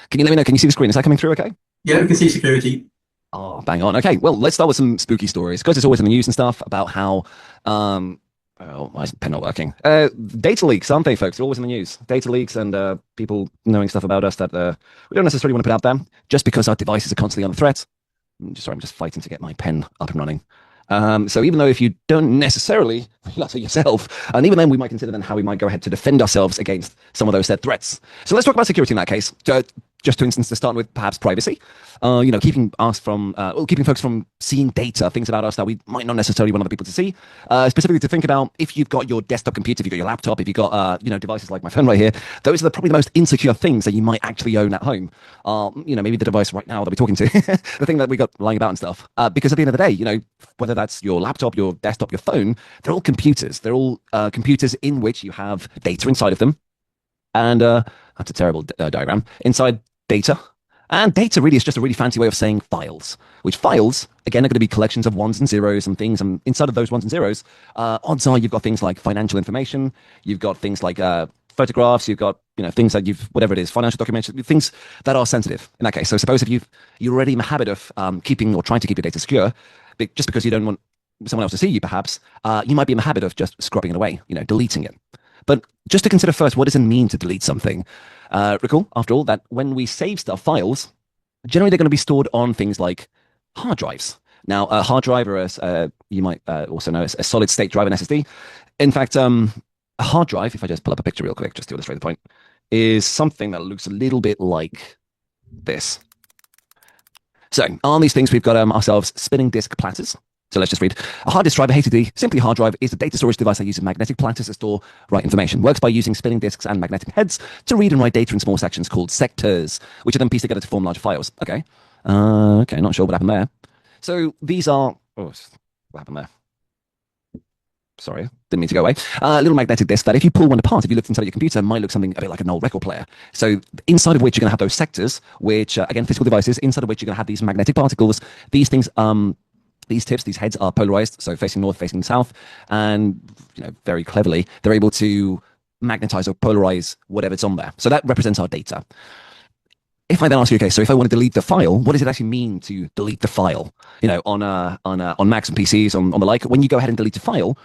Can you let me know? Can you see the screen? Is that coming through okay? Yeah, we can see security. Oh, bang on. Okay, well, let's start with some spooky stories because it's always in the news and stuff about how, oh, why is the pen not working? Data leaks, aren't they, folks? They're always in the news. Data leaks and people knowing stuff about us that we don't necessarily want to put out there just because our devices are constantly under threat. I'm just fighting to get my pen up and running. So even though if you don't necessarily realize it yourself, and even then we might consider then how we might go ahead to defend ourselves against some of those said threats. So let's talk about security in that case. Just to instance, to start with, perhaps privacy. Keeping folks from seeing data, things about us that we might not necessarily want other people to see. Specifically, to think about if you've got your desktop computer, if you've got your laptop, if you've got devices like my phone right here. Those are probably the most insecure things that you might actually own at home. Maybe the device right now that we're talking to, the thing that we got lying about and stuff. Because at the end of the day, whether that's your laptop, your desktop, your phone, they're all computers. They're all computers in which you have data inside of them. And that's a terrible diagram. Inside data. And data really is just a really fancy way of saying files, which files, again, are going to be collections of ones and zeros and things. And inside of those ones and zeros, odds are you've got things like financial information, you've got things like photographs, you've got things that whatever it is, financial documents, things that are sensitive in that case. So suppose if you're already in the habit of keeping or trying to keep your data secure, just because you don't want someone else to see you, perhaps, you might be in the habit of just scrubbing it away, deleting it. But just to consider first, what does it mean to delete something? Recall, after all, that when we save stuff, files, generally they're going to be stored on things like hard drives. Now, a hard drive, or you might also know as a solid state drive, an SSD. In fact, a hard drive, if I just pull up a picture real quick, just to illustrate the point, is something that looks a little bit like this. So on these things, we've got ourselves spinning disk platters. So let's just read. A hard disk drive, a HDD, simply a hard drive, is a data storage device that uses magnetic platters to store write information. Works by using spinning disks and magnetic heads to read and write data in small sections called sectors, which are then pieced together to form larger files. Okay. Not sure what happened there. So these are... Oh, what happened there? Sorry, didn't mean to go away. A little magnetic disk that if you pull one apart, if you looked inside your computer, might look something a bit like an old record player. So inside of which you're going to have those sectors, which, again, physical devices, inside of which you're going to have these magnetic particles. These things... These tips, these heads are polarized, so facing north, facing south, and very cleverly, they're able to magnetize or polarize whatever's on there. So that represents our data. If I then ask you, okay, so if I want to delete the file, what does it actually mean to delete the file? On Macs and PCs, on the like, when you go ahead and delete a file,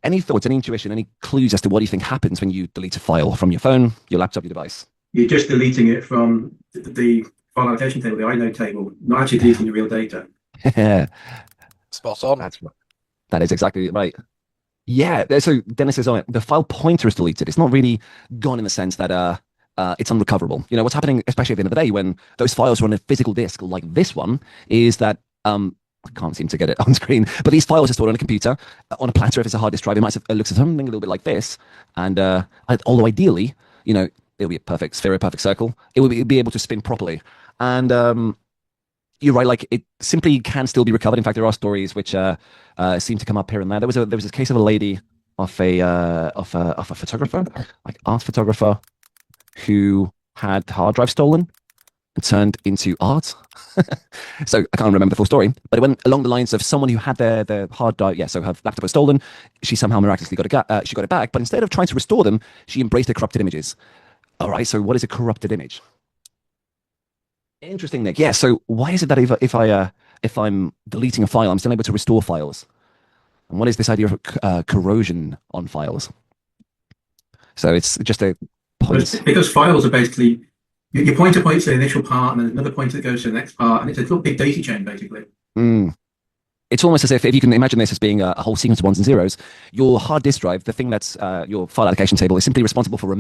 any thoughts, any intuition, any clues as to what do you think happens when you delete a file from your phone, your laptop, your device? You're just deleting it from the file allocation table, the inode table, not actually deleting the real data. Spot on. That is exactly right. Yeah, so Dennis is on it. The file pointer is deleted. It's not really gone in the sense that it's unrecoverable. What's happening, especially at the end of the day, when those files are on a physical disk like this one, is that I can't seem to get it on screen, but these files are stored on a computer, on a platter. If it's a hard disk drive, it looks at something a little bit like this. And although ideally, it'll be a perfect sphere, a perfect circle, it will be able to spin properly. And you're right, like it simply can still be recovered. In fact, there are stories which seem to come up here and there. There was a case of a lady of a photographer, like art photographer, who had hard drive stolen and turned into art. So I can't remember the full story, but it went along the lines of someone who had their hard drive. Yeah, so her laptop was stolen. She somehow miraculously got it back, but instead of trying to restore them, she embraced the corrupted images. All right, so what is a corrupted image? Interesting, Nick. Yeah. So why is it that if I'm deleting a file, I'm still able to restore files? And what is this idea of corrosion on files? So it's just a point. Because files are basically your pointer points to the initial part, and then another pointer that goes to the next part, and it's a little big data chain, basically. It's almost as if you can imagine this as being a whole sequence of ones and zeros. Your hard disk drive, the thing that's your file allocation table, is simply responsible for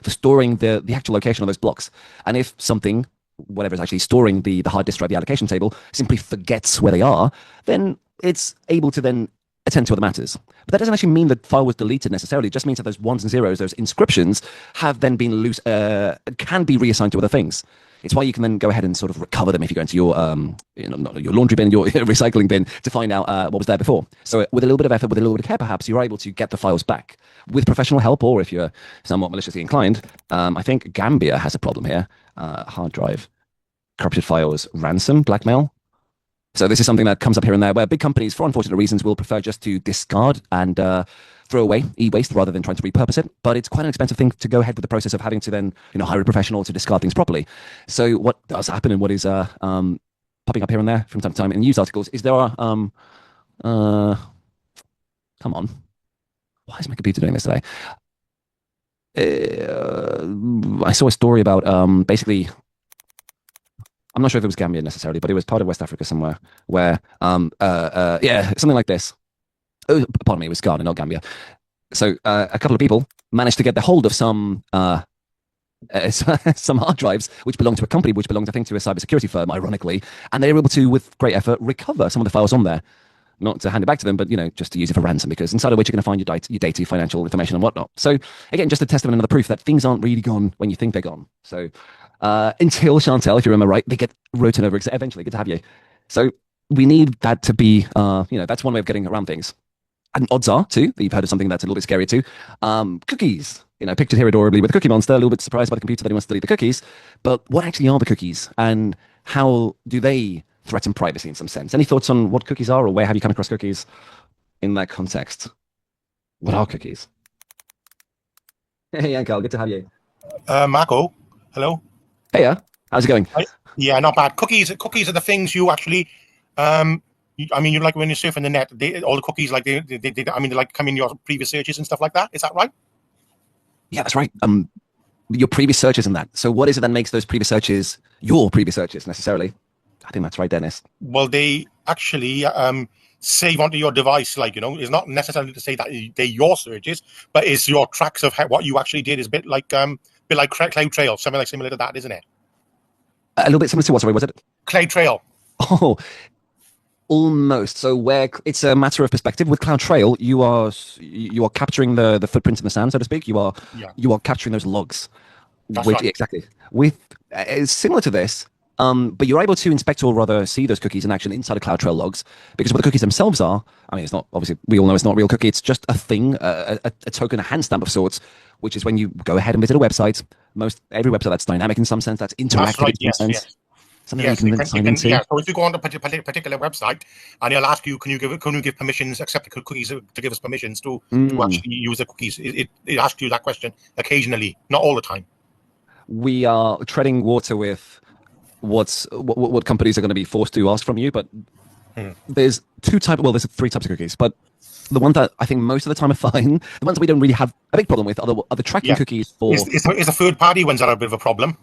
storing the actual location of those blocks. And if something, whatever is actually storing the hard disk drive, the allocation table, simply forgets where they are, then it's able to then attend to other matters. But that doesn't actually mean that file was deleted necessarily. It just means that those ones and zeros, those inscriptions, have then been can be reassigned to other things. It's why you can then go ahead and sort of recover them if you go into your your laundry bin, your recycling bin, to find out what was there before. So with a little bit of effort, with a little bit of care, perhaps you're able to get the files back with professional help, or if you're somewhat maliciously inclined. I think Gambia has a problem here. Hard drive, corrupted files, ransom, blackmail. So this is something that comes up here and there, where big companies, for unfortunate reasons, will prefer just to discard and throw away e-waste rather than trying to repurpose it. But it's quite an expensive thing to go ahead with the process of having to then, hire a professional to discard things properly. So what does happen, and what is popping up here and there from time to time in news articles, is there are come on, why is my computer doing this today? I saw a story about basically, I'm not sure if it was Gambia necessarily, but it was part of West Africa somewhere where something like this. Oh, pardon me, it was Ghana, not Gambia. So a couple of people managed to get the hold of some hard drives which belonged to a company which belonged, I think, to a cybersecurity firm, ironically, and they were able to, with great effort, recover some of the files on there. Not to hand it back to them, but just to use it for ransom, because inside of which you're going to find your data, your financial information, and whatnot. So again, just a testament, another proof that things aren't really gone when you think they're gone. So until Chantel, if you remember right, they get rotated over. Eventually, good to have you. So we need that to be, that's one way of getting around things. And odds are too that you've heard of something that's a little bit scary too. Cookies. Pictured here adorably with a Cookie Monster, a little bit surprised by the computer that he wants to delete the cookies. But what actually are the cookies, and how do they threaten privacy in some sense? Any thoughts on what cookies are, or where have you come across cookies in that context? What are cookies? Hey, Carl, good to have you. Marco, hello. Hey, how's it going? Yeah, not bad. Cookies are the things you actually, you like when you're surfing the net, all the cookies, like they like come in your previous searches and stuff like that. Is that right? Yeah, that's right. Your previous searches and that. So what is it that makes those previous searches your previous searches necessarily? I think that's right, Dennis. Well, they actually save onto your device. It's not necessarily to say that they're your searches, but it's your tracks of what you actually did. Is a bit like Cloud Trail, something like similar to that, isn't it? A little bit similar to what? Sorry, was it? Cloud Trail. Oh, almost. So where it's a matter of perspective. With Cloud Trail, you are capturing the footprint in the sand, so to speak. You are capturing those logs. That's right. Exactly. With it's similar to this. But you're able to inspect, or rather see, those cookies in action inside of Cloud Trail logs, because what the cookies themselves are, it's not, obviously, we all know it's not a real cookie. It's just a thing, a token, a hand stamp of sorts, which is when you go ahead and visit a website. Every website that's dynamic in some sense, that's interactive. That's right, in some sense. Yes. Something you can then sign into. Yeah, so if you go on a particular website and he'll ask you, can you give permissions, accept the cookies to give us permissions to actually use the cookies? It asks you that question occasionally, not all the time. We are treading water with what companies are going to be forced to ask from you, but there's three types of cookies, but the ones that I think most of the time are fine, the ones that we don't really have a big problem with are the tracking cookies for... It's the third-party ones that are a bit of a problem.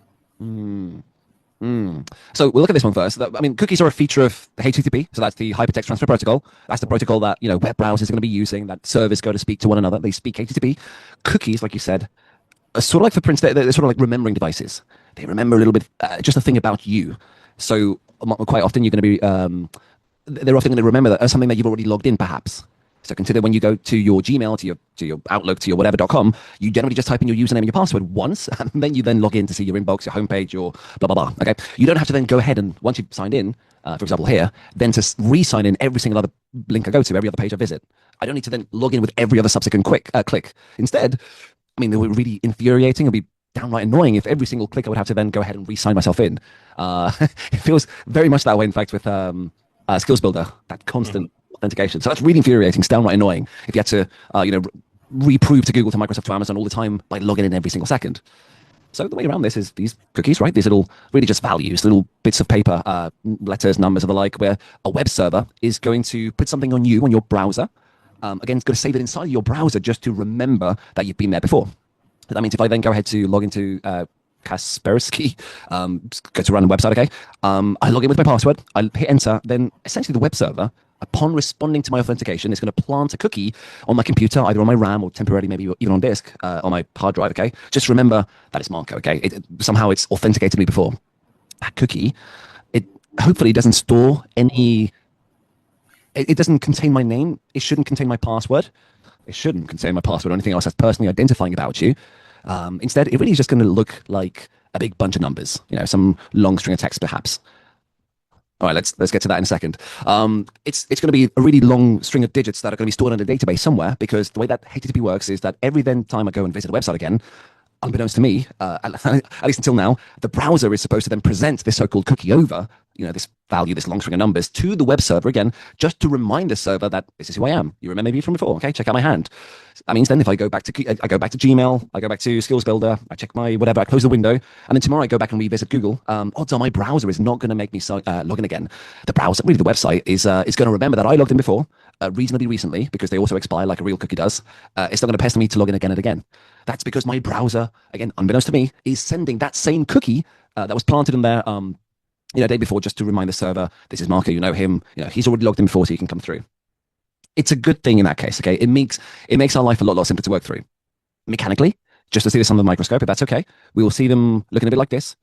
So we'll look at this one first. Cookies are a feature of HTTP, so that's the Hypertext Transfer Protocol. That's the protocol that web browsers are going to be using, that servers go to speak to one another. They speak HTTP. Cookies, like you said, are sort of like footprints. They're sort of like remembering devices. They remember a little bit, just a thing about you. So quite often you're going to be, they're often going to remember that as something that you've already logged in, perhaps. So consider when you go to your Gmail, to your Outlook, to your whatever.com, you generally just type in your username and your password once, and then you then log in to see your inbox, your homepage, your blah, blah, blah. Okay. You don't have to then go ahead and, once you've signed in, for example here, then to re-sign in every single other link I go to, every other page I visit. I don't need to then log in with every other subsequent click. Instead, they were really infuriating. It'd be downright annoying if every single click I would have to then go ahead and re-sign myself in. It feels very much that way, in fact, with Skills Builder, that constant authentication. So that's really infuriating. It's downright annoying if you had to, reprove to Google, to Microsoft, to Amazon all the time by logging in every single second. So the way around this is these cookies, right? These little, really just values, little bits of paper, letters, numbers, and the like, where a web server is going to put something on you, on your browser. Again, it's going to save it inside your browser just to remember that you've been there before. That means if I then go ahead to log into Kaspersky, go to a random website, okay? I log in with my password, I hit enter, then essentially the web server, upon responding to my authentication, is going to plant a cookie on my computer, either on my RAM or temporarily maybe even on disk, on my hard drive, okay? Just remember that it's Marco, okay? Somehow it's authenticated me before. That cookie, it hopefully doesn't store any... It doesn't contain my name. It shouldn't contain my password. It shouldn't contain my password or anything else that's personally identifying about you. Instead, it really is just going to look like a big bunch of numbers, some long string of text, perhaps. All right, let's get to that in a second. It's going to be a really long string of digits that are going to be stored in a database somewhere, because the way that HTTP works is that every then time I go and visit a website again, unbeknownst to me, at least until now, the browser is supposed to then present this so-called cookie over, this value, this long string of numbers, to the web server again, just to remind the server that this is who I am. You remember me from before. Okay, check out my hand. That means then if I go back to Gmail, I go back to Skills Builder, I check my whatever, I close the window, and then tomorrow I go back and revisit Google. Odds are my browser is not going to make me log in again. The browser, really the website, is going to remember that I logged in before, reasonably recently, because they also expire like a real cookie does. It's not going to pester me to log in again and again. That's because my browser, again, unbeknownst to me, is sending that same cookie that was planted in there, day before, just to remind the server, this is Marco, you know him, he's already logged in before, so he can come through. It's a good thing in that case, okay? It makes our life a lot simpler to work through. Mechanically, just to see this under the microscope, if that's okay, we will see them looking a bit like this.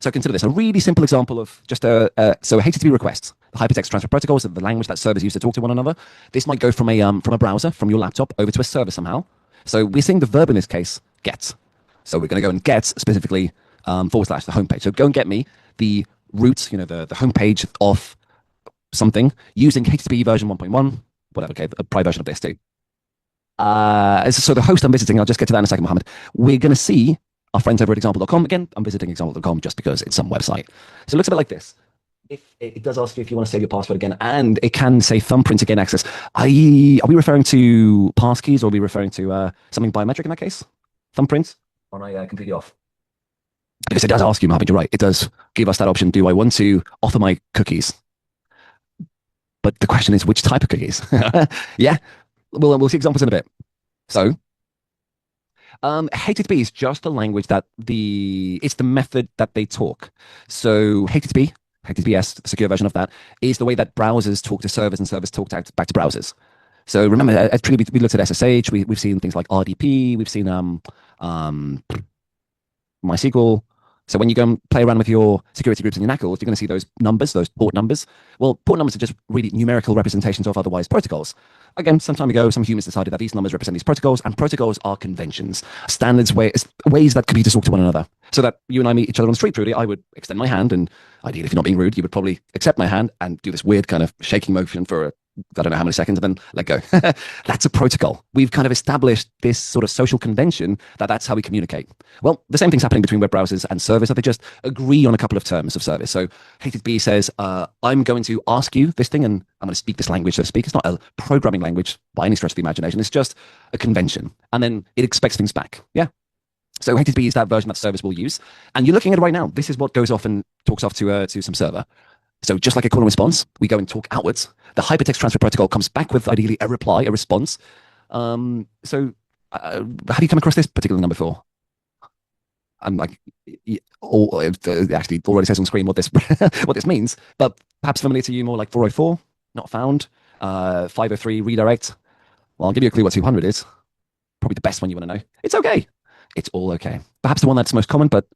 So consider this, a really simple example of just so HTTP requests, the hypertext transfer protocols, the language that servers use to talk to one another. This might go from a browser, from your laptop, over to a server somehow. So we're seeing the verb in this case, get. So we're going to go and get specifically / the homepage. So go and get me the root, the homepage of something using HTTP version 1.1, whatever, okay, a private version of this too. So the host I'm visiting, I'll just get to that in a second, Mohammed. We're going to see our friends over at example.com. Again, I'm visiting example.com just because it's some website. So it looks a bit like this. If it does ask you if you want to save your password again, and it can say thumbprint again access. Are we referring to passkeys, or are we referring to something biometric in that case? Thumbprint? Or am I completely off? Because it does ask you, Mohammed, you're right. It does give us that option. Do I want to author my cookies? But the question is, which type of cookies? Yeah, we'll see examples in a bit. So, HTTP is just the language that it's the method that they talk. So HTTPS, the secure version of that, is the way that browsers talk to servers and servers talk back to browsers. So remember, we looked at SSH, we've seen things like RDP, we've seen MySQL. So when you go and play around with your security groups and your knuckles, you're going to see those numbers, those port numbers. Well, port numbers are just really numerical representations of otherwise protocols. Again, some time ago, some humans decided that these numbers represent these protocols, and protocols are conventions, standards, ways that computers talk to one another. So that you and I meet each other on the street, Rudy, I would extend my hand, and ideally, if you're not being rude, you would probably accept my hand and do this weird kind of shaking motion for I don't know how many seconds, and then let go. That's a protocol. We've kind of established this sort of social convention that's how we communicate. Well, the same thing's happening between web browsers and servers, that they just agree on a couple of terms of service. So HTTP says, I'm going to ask you this thing, and I'm going to speak this language, so to speak. It's not a programming language by any stretch of the imagination. It's just a convention. And then it expects things back. Yeah. So HTTP is that version that servers will use. And you're looking at it right now. This is what goes off and talks off to some server. So just like a call and response, we go and talk outwards. The hypertext transfer protocol comes back with ideally a reply, a response. Have you come across this particular number before? I'm like, actually already says on screen what this what this means, but perhaps familiar to you more like 404, not found, 503 redirect. Well, I'll give you a clue what 200 is. Probably the best one you want to know. It's okay. It's all okay. Perhaps the one that's most common, but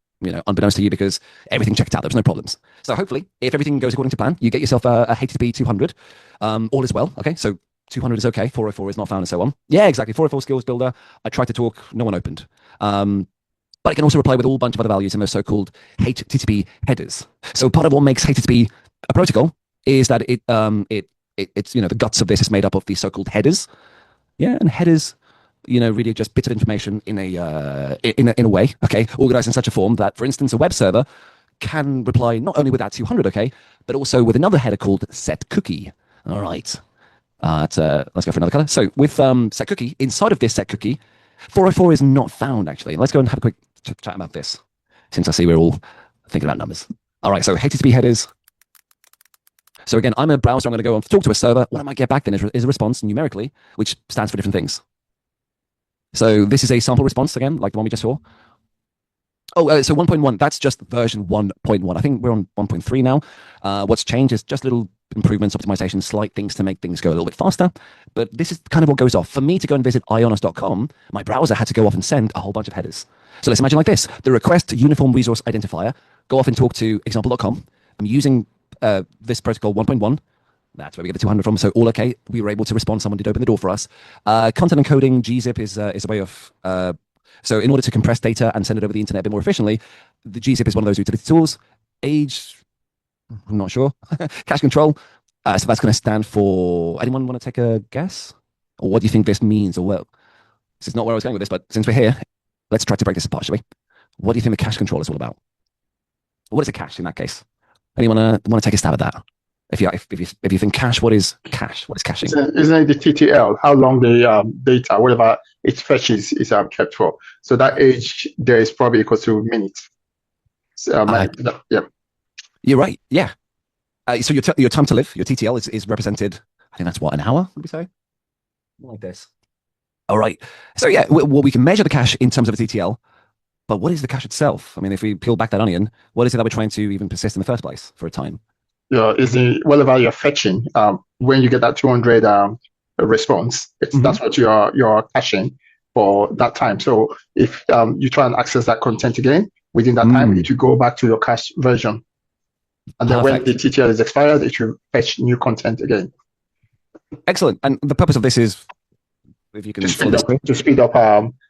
unbeknownst to you, because everything checked out. There's no problems. So hopefully, if everything goes according to plan, you get yourself a HTTP 200. All is well. Okay, so 200 is okay. 404 is not found, and so on. Yeah, exactly. 404 Skills Builder. I tried to talk. No one opened. But it can also reply with a whole bunch of other values in those so-called HTTP headers. So part of what makes HTTP a protocol is that it's the guts of this is made up of these so-called headers. Yeah, and headers, really just bits of information in a way, okay, organized in such a form that, for instance, a web server can reply not only with that 200, okay, but also with another header called set cookie. All right. Let's go for another color. So with set cookie, inside of this set cookie, 404 is not found, actually. Let's go and have a quick chat about this, since I see we're all thinking about numbers. All right, so HTTP headers. So again, I'm a browser. I'm going to go and talk to a server. What I might get back then is a response numerically, which stands for different things. So this is a sample response, again, like the one we just saw. Oh, so 1.1, that's just version 1.1. I think we're on 1.3 now. What's changed is just little improvements, optimizations, slight things to make things go a little bit faster. But this is kind of what goes off. For me to go and visit ionos.com, my browser had to go off and send a whole bunch of headers. So let's imagine like this. The request uniform resource identifier, go off and talk to example.com. I'm using this protocol 1.1. That's where we get the 200 from. So all okay. We were able to respond. Someone did open the door for us. Content encoding, gzip is a way of... so in order to compress data and send it over the internet a bit more efficiently, the gzip is one of those utility tools. Age, I'm not sure. Cache control. So that's going to stand for... Anyone want to take a guess? Or what do you think this means? Or well, this is not where I was going with this, but since we're here, let's try to break this apart, shall we? What do you think the cache control is all about? What is a cache in that case? Anyone want to take a stab at that? If you think cache, what is cache? What is caching? Isn't it the TTL? How long the data, whatever it fetches, is kept for? So that age there is probably equal to minutes. So, yeah. You're right. Yeah. So your time to live, your TTL is represented. I think that's what, an hour? Would we say? Like this. All right. So yeah, we can measure the cache in terms of a TTL, but what is the cache itself? I mean, if we peel back that onion, what is it that we're trying to even persist in the first place for a time? Yeah, is the whatever you're fetching. When you get that 200 response, that's what you're caching for that time. So if you try and access that content again within that time, it will go back to your cache version. And then when the TTL is expired, it will fetch new content again. Excellent. And the purpose of this is, if you can to speed up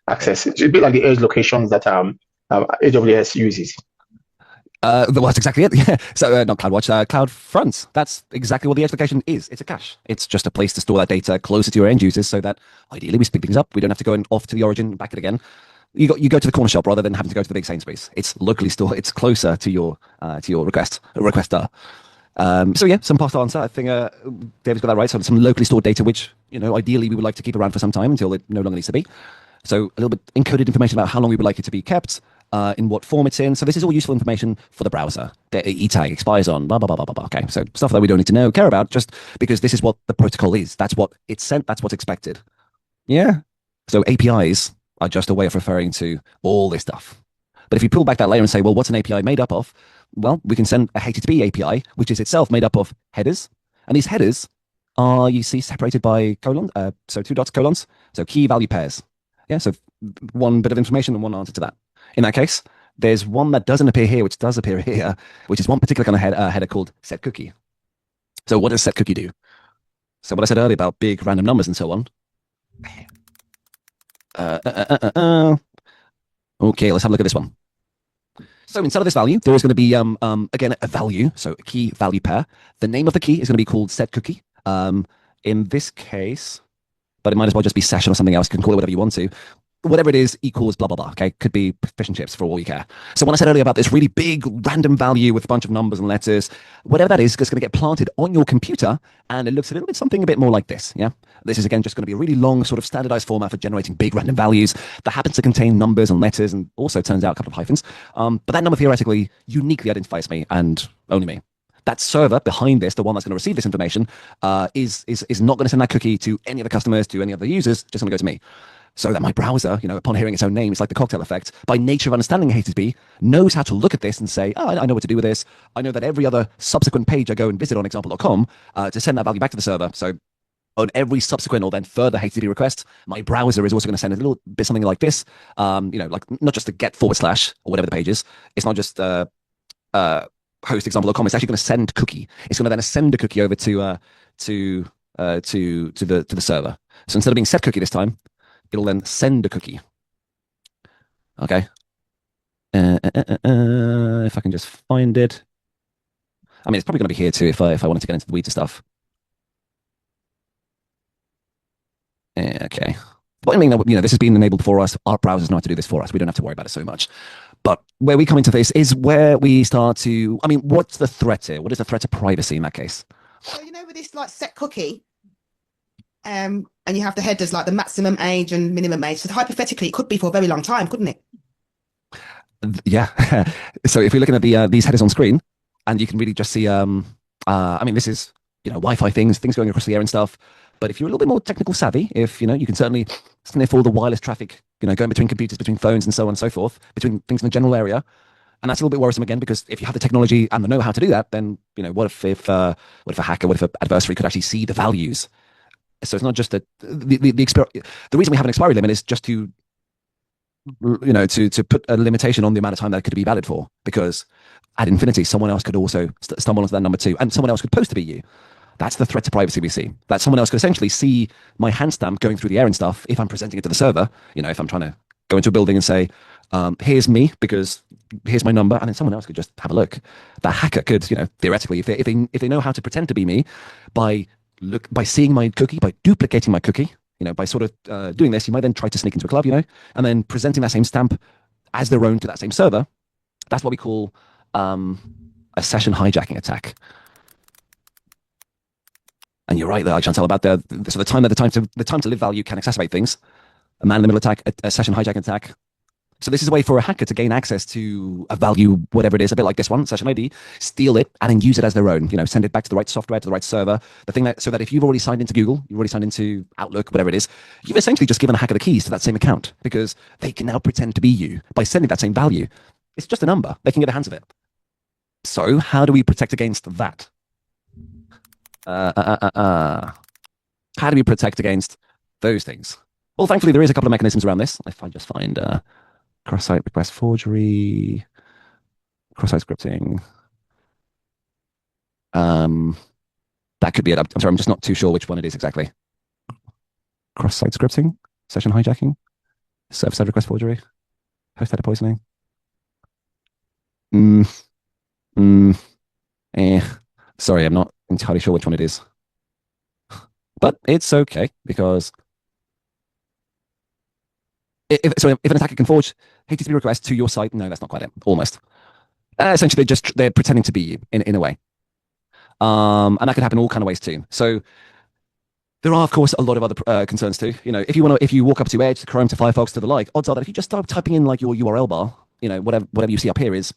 access. It's a bit like the edge locations that AWS uses. Well, that's exactly it. Yeah. So not CloudWatch, CloudFront. That's exactly what the edge location is. It's a cache. It's just a place to store that data closer to your end users, so that ideally we speed things up. We don't have to go off to the origin, back it again. You go to the corner shop rather than having to go to the big Sainsbury's. It's locally stored. It's closer to your requester. So yeah, some past answer. I think David's got that right. So some locally stored data, which ideally we would like to keep around for some time until it no longer needs to be. So a little bit encoded information about how long we would like it to be kept, in what form it's in. So this is all useful information for the browser. The e-tag expires on blah blah blah blah blah. Okay, so stuff that we don't need to care about, just because this is what the protocol is. That's what it's sent. That's what's expected. Yeah. So APIs are just a way of referring to all this stuff. But if you pull back that layer and say, well, what's an API made up of? Well, we can send a HTTP API, which is itself made up of headers. And these headers are, you see, separated by colons, so 2 dots, colons, so key value pairs. Yeah, so one bit of information and one answer to that. In that case, there's one that doesn't appear here, which does appear here, which is one particular kind of header called setCookie. So what does setCookie do? So what I said earlier about big random numbers and so on. Okay, let's have a look at this one. So inside of this value, there is going to be, again, a value, so a key value pair. The name of the key is going to be called setCookie. In this case, but it might as well just be session or something else. You can call it whatever you want to. Whatever it is equals blah, blah, blah. Okay, could be fish and chips for all you care. So when I said earlier about this really big random value with a bunch of numbers and letters, whatever that is, it's going to get planted on your computer, and it looks a little bit something a bit more like this. Yeah, this is again just going to be a really long sort of standardized format for generating big random values that happens to contain numbers and letters, and also turns out a couple of hyphens. But that number theoretically uniquely identifies me and only me. That server behind this, the one that's going to receive this information, is not going to send that cookie to any other customers, to any other users, just going to go to me. So that my browser, upon hearing its own name, it's like the cocktail effect, by nature of understanding HTTP, knows how to look at this and say, oh, I know what to do with this. I know that every other subsequent page I go and visit on example.com to send that value back to the server. So on every subsequent or then further HTTP request, my browser is also going to send a little bit something like this, like not just the get / or whatever the page is. It's not just host example.com. It's actually going to send cookie. It's going to then send a cookie over to the server. So instead of being set cookie this time, it'll then send a cookie. Okay. If I can just find it. I mean, it's probably going to be here too if I wanted to get into the weeds of stuff. Okay. But I mean, this has been enabled for us. Our browsers know how to do this for us. We don't have to worry about it so much. But where we come into this is where we start to, I mean, what's the threat here? What is the threat to privacy in that case? So, with this like set cookie, and you have the headers like the maximum age and minimum age. So hypothetically, it could be for a very long time, couldn't it? Yeah. So if you're looking at these headers on screen, and you can really just see, I mean, this is, Wi-Fi things going across the air and stuff. But if you're a little bit more technical savvy, if, you can certainly sniff all the wireless traffic, going between computers, between phones and so on and so forth, between things in the general area. And that's a little bit worrisome again, because if you have the technology and the know-how to do that, then, what if a hacker, what if an adversary could actually see the values? So it's not just that the reason we have an expiry limit is just to, to put a limitation on the amount of time that it could be valid for, because at infinity, someone else could also stumble onto that number too, and someone else could post to be you. That's the threat to privacy we see. That someone else could essentially see my hand stamp going through the air and stuff if I'm presenting it to the server. If I'm trying to go into a building and say, here's me because here's my number, and then someone else could just have a look. That hacker could, theoretically, if they know how to pretend to be me by seeing my cookie, by duplicating my cookie, by sort of doing this, you might then try to sneak into a club, and then presenting that same stamp as their own to that same server. That's what we call a session hijacking attack. And you're right there, Chantal, about the time to live value can exacerbate things. A man-in-the-middle attack, a session hijacking attack. So this is a way for a hacker to gain access to a value, whatever it is, a bit like this one, session ID, steal it, and then use it as their own. Send it back to the right software, to the right server. So that if you've already signed into Google, you've already signed into Outlook, whatever it is, you've essentially just given a hacker the keys to that same account because they can now pretend to be you by sending that same value. It's just a number. They can get their hands of it. So how do we protect against that? How do we protect against those things? Well, thankfully, there is a couple of mechanisms around this. If I just find cross-site request forgery, cross-site scripting. That could be it. I'm sorry, I'm just not too sure which one it is exactly. Cross-site scripting, session hijacking, server-side request forgery, host data poisoning. Sorry, I'm not entirely sure which one it is. But it's okay because if an attacker can forge HTTP requests to your site, no, that's not quite it. Almost. Essentially, they're pretending to be you in a way, and that could happen all kind of ways too. So there are, of course, a lot of other concerns too. If you walk up to Edge, to Chrome, to Firefox, to the like, odds are that if you just start typing in like your URL bar, whatever you see up here is,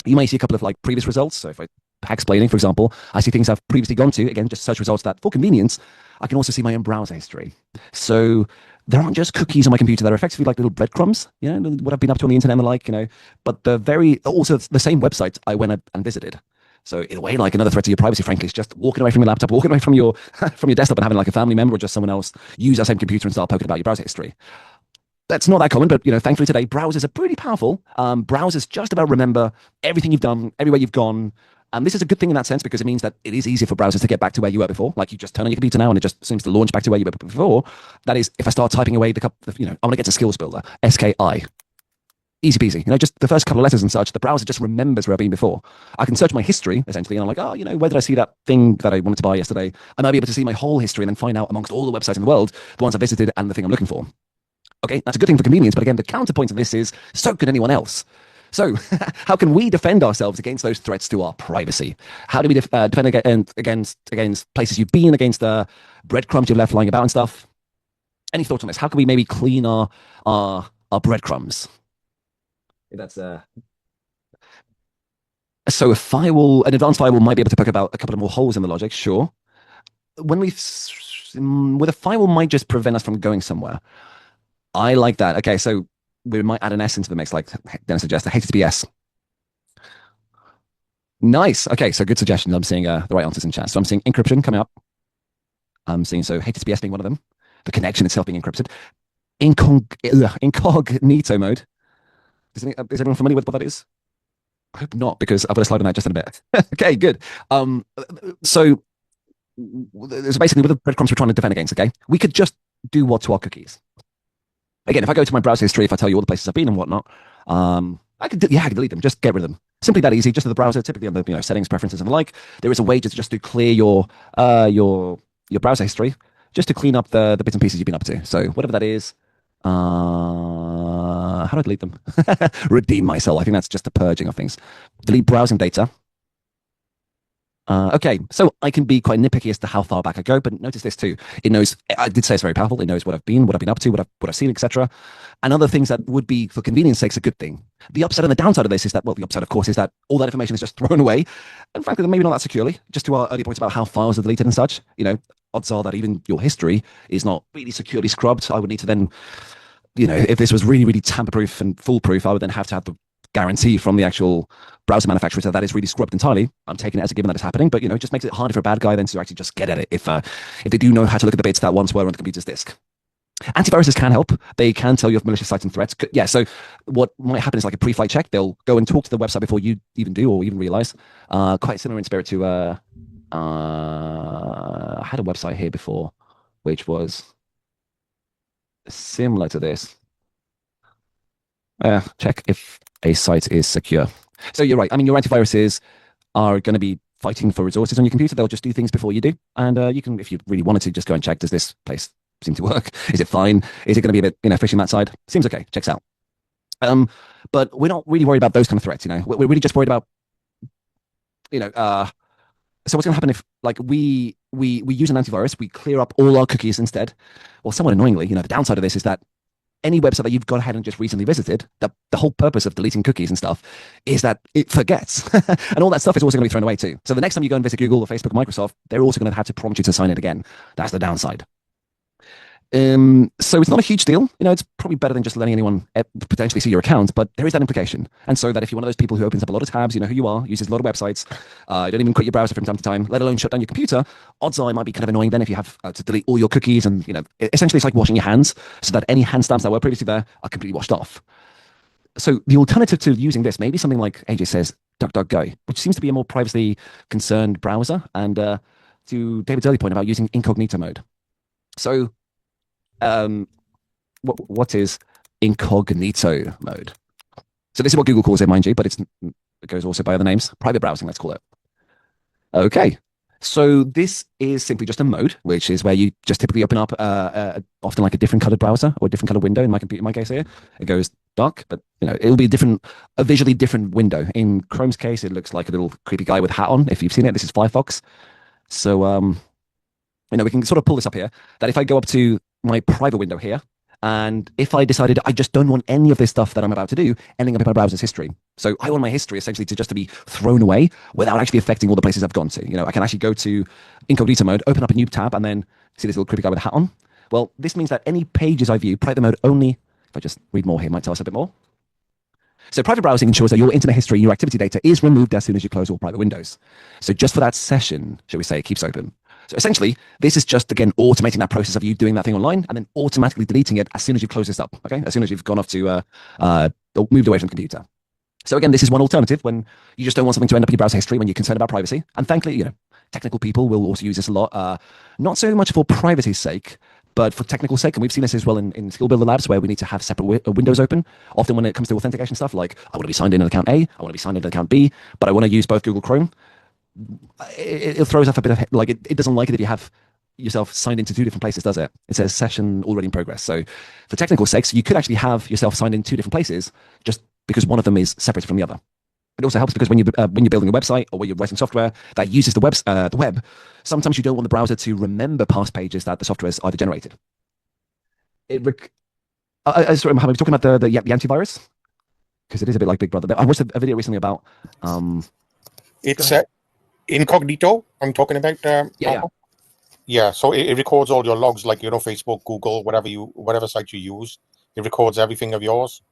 you may see a couple of like previous results. So if I explaining, for example, I see things I've previously gone to. Again, just search results that, for convenience, I can also see my own browser history. So there aren't just cookies on my computer that are effectively like little breadcrumbs, what I've been up to on the internet and the like, but also the same website I went and visited. So in a way, like another threat to your privacy, frankly, is just walking away from your laptop, walking away from your desktop and having like a family member or just someone else use that same computer and start poking about your browser history. That's not that common, but thankfully today, browsers are pretty powerful. Browsers just about remember everything you've done, everywhere you've gone. And this is a good thing in that sense because it means that it is easier for browsers to get back to where you were before. Like you just turn on your computer now and it just seems to launch back to where you were before. That is, if I start typing away I want to get to Skills Builder, SKI. Easy peasy. Just the first couple of letters and such, the browser just remembers where I've been before. I can search my history, essentially, and I'm like, where did I see that thing that I wanted to buy yesterday? I might be able to see my whole history and then find out amongst all the websites in the world, the ones I visited and the thing I'm looking for. Okay, that's a good thing for convenience, but again, the counterpoint of this is, so can anyone else. So how can we defend ourselves against those threats to our privacy? How do we defend against places you've been, against breadcrumbs you've left lying about and stuff? Any thoughts on this? How can we maybe clean our breadcrumbs? That's so an advanced firewall might be able to poke about a couple of more holes in the logic, sure. With a firewall might just prevent us from going somewhere. I like that. Okay, so we might add an S into the mix, like Dennis suggested, HTTPS. Nice. Okay, so good suggestions. I'm seeing the right answers in chat. So I'm seeing encryption coming up. I'm seeing HTTPS being one of them. The connection itself being encrypted. Incognito mode. Is anyone familiar with what that is? I hope not, because I've got a slide on that just in a bit. Okay, good. So basically with the breadcrumbs we're trying to defend against, okay, we could just do what to our cookies. Again, if I go to my browser history, if I tell you all the places I've been and whatnot, I could delete them, just get rid of them. Simply that easy, just to the browser, typically under settings, preferences, and the like. There is a way just to clear your browser history, just to clean up the bits and pieces you've been up to. So whatever that is, how do I delete them? Redeem myself. I think that's just the purging of things. Delete browsing data. Okay, so I can be quite nitpicky as to how far back I go, but notice this too. It knows, I did say it's very powerful. It knows what I've been up to, what I've seen, etc. And other things that would be, for convenience sake, a good thing. The upside and the downside of this is that, well, the upside, of course, is that all that information is just thrown away. And frankly, maybe not that securely. Just to our earlier points about how files are deleted and such, odds are that even your history is not really securely scrubbed. I would need to then, if this was really, really tamper-proof and foolproof, I would then have to have the guarantee from the actual browser manufacturer that is really scrubbed entirely. I'm taking it as a given that it's happening, but it just makes it harder for a bad guy then to actually just get at it if they do know how to look at the bits that once were on the computer's disk. Antiviruses can help. They can tell you of malicious sites and threats. Yeah, so what might happen is like a pre-flight check. They'll go and talk to the website before you even do or even realize. Quite similar in spirit to I had a website here before which was similar to this. Check if a site is secure. So you're right. I mean, your antiviruses are going to be fighting for resources on your computer. They'll just do things before you do. And you can, if you really wanted to, just go and check, does this place seem to work? Is it fine? Is it going to be a bit, fishy on that side? Seems okay. Checks out. But we're not really worried about those kind of threats, We're really just worried about so what's going to happen if like we use an antivirus, we clear up all our cookies instead? Well, somewhat annoyingly, the downside of this is that any website that you've gone ahead and just recently visited, the whole purpose of deleting cookies and stuff is that it forgets. And all that stuff is also going to be thrown away too. So the next time you go and visit Google or Facebook or Microsoft, they're also going to have to prompt you to sign in again. That's the downside. So it's not a huge deal. It's probably better than just letting anyone potentially see your account, but there is that implication. And so that if you're one of those people who opens up a lot of tabs, you know who you are, uses a lot of websites, you don't even quit your browser from time to time, let alone shut down your computer, odds are it might be kind of annoying then if you have to delete all your cookies. And, essentially it's like washing your hands so that any hand stamps that were previously there are completely washed off. So the alternative to using this may be something like AJ says, DuckDuckGo, which seems to be a more privacy concerned browser. And to David's early point about using incognito mode. So what is incognito mode? So this is what Google calls it, mind you, but it goes also by other names. Private browsing, let's call it. Okay, so this is simply just a mode, which is where you just typically open up often like a different colored browser or a different colored window. In my case here, it goes dark, but it'll be a visually different window. In Chrome's case, it looks like a little creepy guy with a hat on. If you've seen it, this is Firefox. So we can sort of pull this up here. That if I go up to my private window here, and if I decided I just don't want any of this stuff that I'm about to do ending up in my browser's history. So I want my history essentially to be thrown away without actually affecting all the places I've gone to. I can actually go to incognito mode, open up a new tab, and then see this little creepy guy with a hat on. Well, this means that any pages I view, private mode only, if I just read more here, it might tell us a bit more. So private browsing ensures that your internet history, your activity data is removed as soon as you close all private windows. So just for that session, shall we say, it keeps open. So essentially, this is just, again, automating that process of you doing that thing online and then automatically deleting it as soon as you close this up, okay? As soon as you've gone off to, moved away from the computer. So again, this is one alternative when you just don't want something to end up in your browser history when you're concerned about privacy. And thankfully, technical people will also use this a lot, not so much for privacy's sake, but for technical sake. And we've seen this as well in Skill Builder Labs where we need to have separate windows open. Often when it comes to authentication stuff, like I want to be signed in on account A, I want to be signed in on account B, but I want to use both Google Chrome. It throws off a bit of it doesn't like it if you have yourself signed into two different places, does it? It says session already in progress. So for technical sakes, you could actually have yourself signed in two different places just because one of them is separate from the other. It also helps because when you're building a website or when you're writing software that uses the web, sometimes you don't want the browser to remember past pages that the software has either generated. Sorry, Mohammed, we're talking about the antivirus because it is a bit like Big Brother. I watched a video recently about it's incognito. I'm talking about. Yeah. So it records all your logs, like Facebook, Google, whatever site you use. It records everything of yours,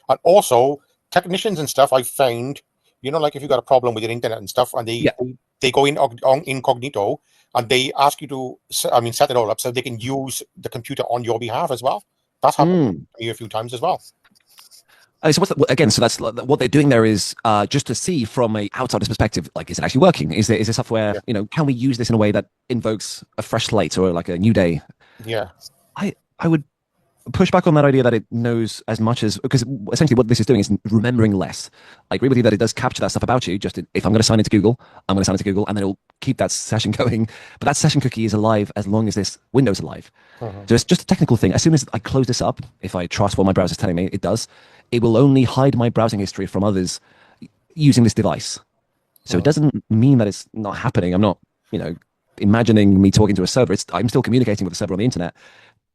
and also technicians and stuff. I find, like if you got a problem with your internet and stuff, and they go in on incognito and they ask you to, set it all up so they can use the computer on your behalf as well. That's happened to me a few times as well. So so that's what they're doing there is just to see from a outsider's perspective, like, is it actually working? Is there software, can we use this in a way that invokes a fresh slate or like a new day? Yeah. I would push back on that idea that it knows as much as, because essentially what this is doing is remembering less. I agree with you that it does capture that stuff about you. Just if I'm going to sign into Google, I'm going to sign into Google and then it'll keep that session going. But that session cookie is alive as long as this window's alive. So it's just a technical thing. As soon as I close this up, if I trust what my browser's telling me, it will only hide my browsing history from others using this device. So it doesn't mean that it's not happening. I'm not, imagining me talking to a server. I'm still communicating with a server on the internet.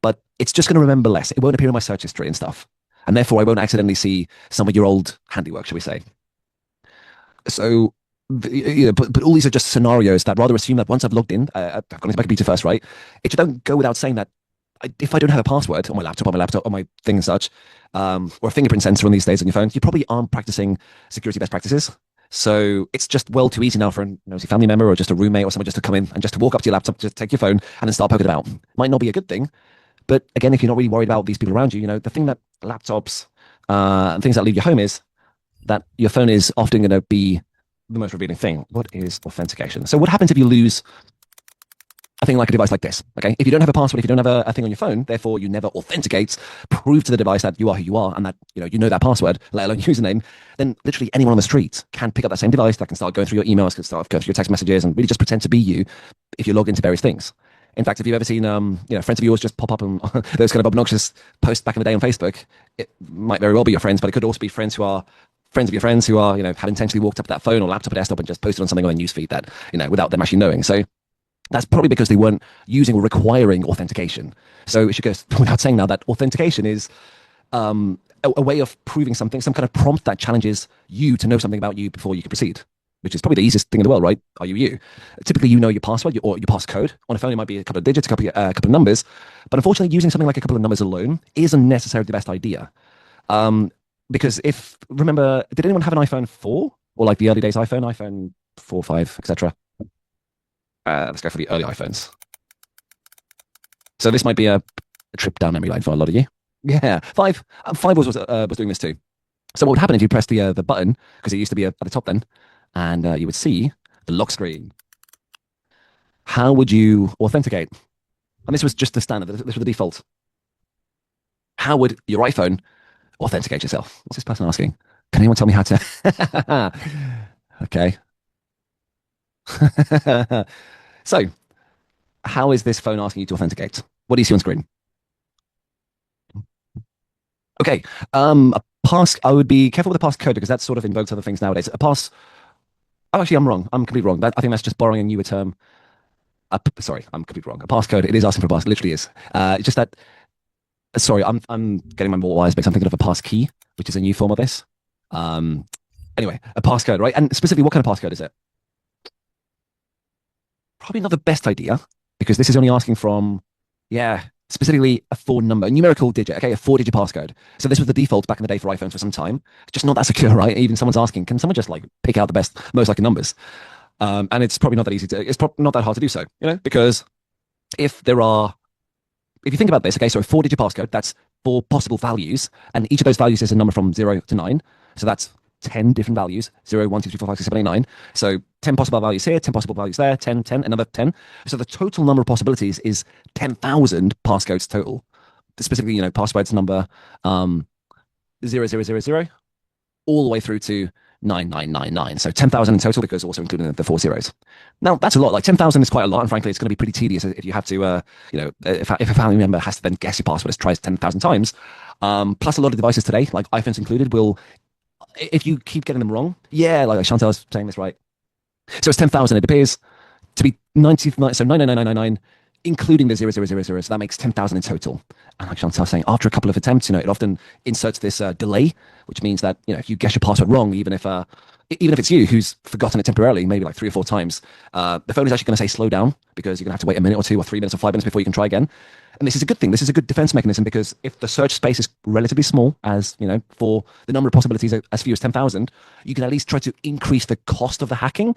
But it's just going to remember less. It won't appear in my search history and stuff. And therefore, I won't accidentally see some of your old handiwork, shall we say. So, but all these are just scenarios that rather assume that once I've logged in, I've gone into my computer first, right? It should don't go without saying that if I don't have a password on my laptop, on my thing and such, or a fingerprint sensor on these days on your phone, you probably aren't practicing security best practices. So it's just well too easy now for a nosy family member or just a roommate or someone just to come in and just to walk up to your laptop, just take your phone and then start poking about. Might not be a good thing. But again, if you're not really worried about these people around you, the thing that laptops and things that leave your home is that your phone is often going to be the most revealing thing. What is authentication? So what happens if you lose a thing like a device like this? Okay, if you don't have a password, if you don't have a thing on your phone, therefore you never authenticate, prove to the device that you are who you are and that you know that password, let alone username, then literally anyone on the street can pick up that same device that can start going through your emails, can start going through your text messages and really just pretend to be you if you log into various things. In fact, if you've ever seen, friends of yours just pop up on those kind of obnoxious posts back in the day on Facebook, it might very well be your friends, but it could also be friends who are friends of your friends who are, have intentionally walked up to that phone or laptop or desktop and just posted on something on their newsfeed that, without them actually knowing. So that's probably because they weren't using or requiring authentication. So it should go without saying now that authentication is a way of proving something, some kind of prompt that challenges you to know something about you before you can proceed, which is probably the easiest thing in the world, right? Are you? Typically, you know your password or your passcode. On a phone, it might be a couple of digits, a couple of numbers. But unfortunately, using something like a couple of numbers alone isn't necessarily the best idea. Because remember, did anyone have an iPhone 4? Or like the early days iPhone 4, 5, etc.? Let's go for the early iPhones. So this might be a trip down memory lane for a lot of you. Yeah, 5 was doing this too. So what would happen if you press the button, because it used to be at the top then, and you would see the lock screen. How would you authenticate? And this was just the standard. This was the default. How would your iPhone authenticate yourself? What's this person asking? Can anyone tell me how to? Okay. So, how is this phone asking you to authenticate? What do you see on screen? Okay. A pass. I would be careful with a passcode because that sort of invokes other things nowadays. A pass. Oh, actually, I'm wrong. I'm completely wrong. I think that's just borrowing a newer term. Sorry, I'm completely wrong. A passcode. It is asking for a pass. It literally is. It's just that. Sorry, I'm getting my more wires mixed. I'm thinking of a pass key, which is a new form of this. Anyway, a passcode, right? And specifically, what kind of passcode is it? Probably not the best idea because this is only asking from, specifically a 4 number, a numerical digit, okay, a 4-digit passcode. So this was the default back in the day for iPhones for some time. It's just not that secure, right? Even someone's asking, can someone just like pick out the best, most likely numbers? And it's probably not that easy it's probably not that hard to do so, because if you think about this, okay, so a 4-digit passcode, that's 4 possible values, and each of those values is a number from 0 to 9. So that's 10 different values, 0, 1, 2, 3, 4, 5, 6, 7, 8, 9. So 10 possible values here, 10 possible values there, 10, 10, another 10. So the total number of possibilities is 10,000 passcodes total. Specifically, passwords number 0000 all the way through to 9999. So 10,000 in total because also including the 4 zeros. Now, that's a lot. Like 10,000 is quite a lot. And frankly, it's going to be pretty tedious if you have to, if a family member has to then guess your password, tries 10,000 times. Plus, a lot of devices today, like iPhones included, will, if you keep getting them wrong, like Chantal's saying this right. So it's 10,000. It appears to be 99, so 99999, including the 0000. So that makes 10,000 in total. And like Chantal's saying, after a couple of attempts, it often inserts this delay, which means that, if you guess your password wrong, even if it's you who's forgotten it temporarily, maybe like 3 or 4 times, the phone is actually going to say slow down because you're going to have to wait a minute or 2 or 3 minutes or 5 minutes before you can try again. And this is a good thing. This is a good defense mechanism because if the search space is relatively small, as for the number of possibilities as few as 10,000, you can at least try to increase the cost of the hacking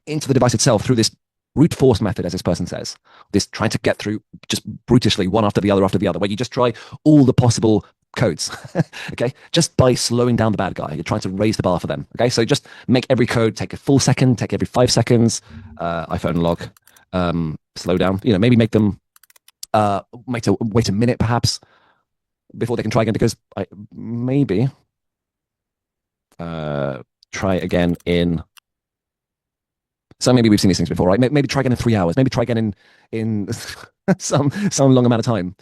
into the device itself through this brute force method, as this person says. This trying to get through just brutishly one after the other, where you just try all the possible codes, okay? Just by slowing down the bad guy. You're trying to raise the bar for them, okay? So just make every code take a full second, take every 5 seconds, iPhone lock, slow down, maybe make them wait a minute perhaps before they can try again, because maybe try again in, so maybe we've seen these things before, right? Maybe try again in 3 hours, maybe try again in some long amount of time.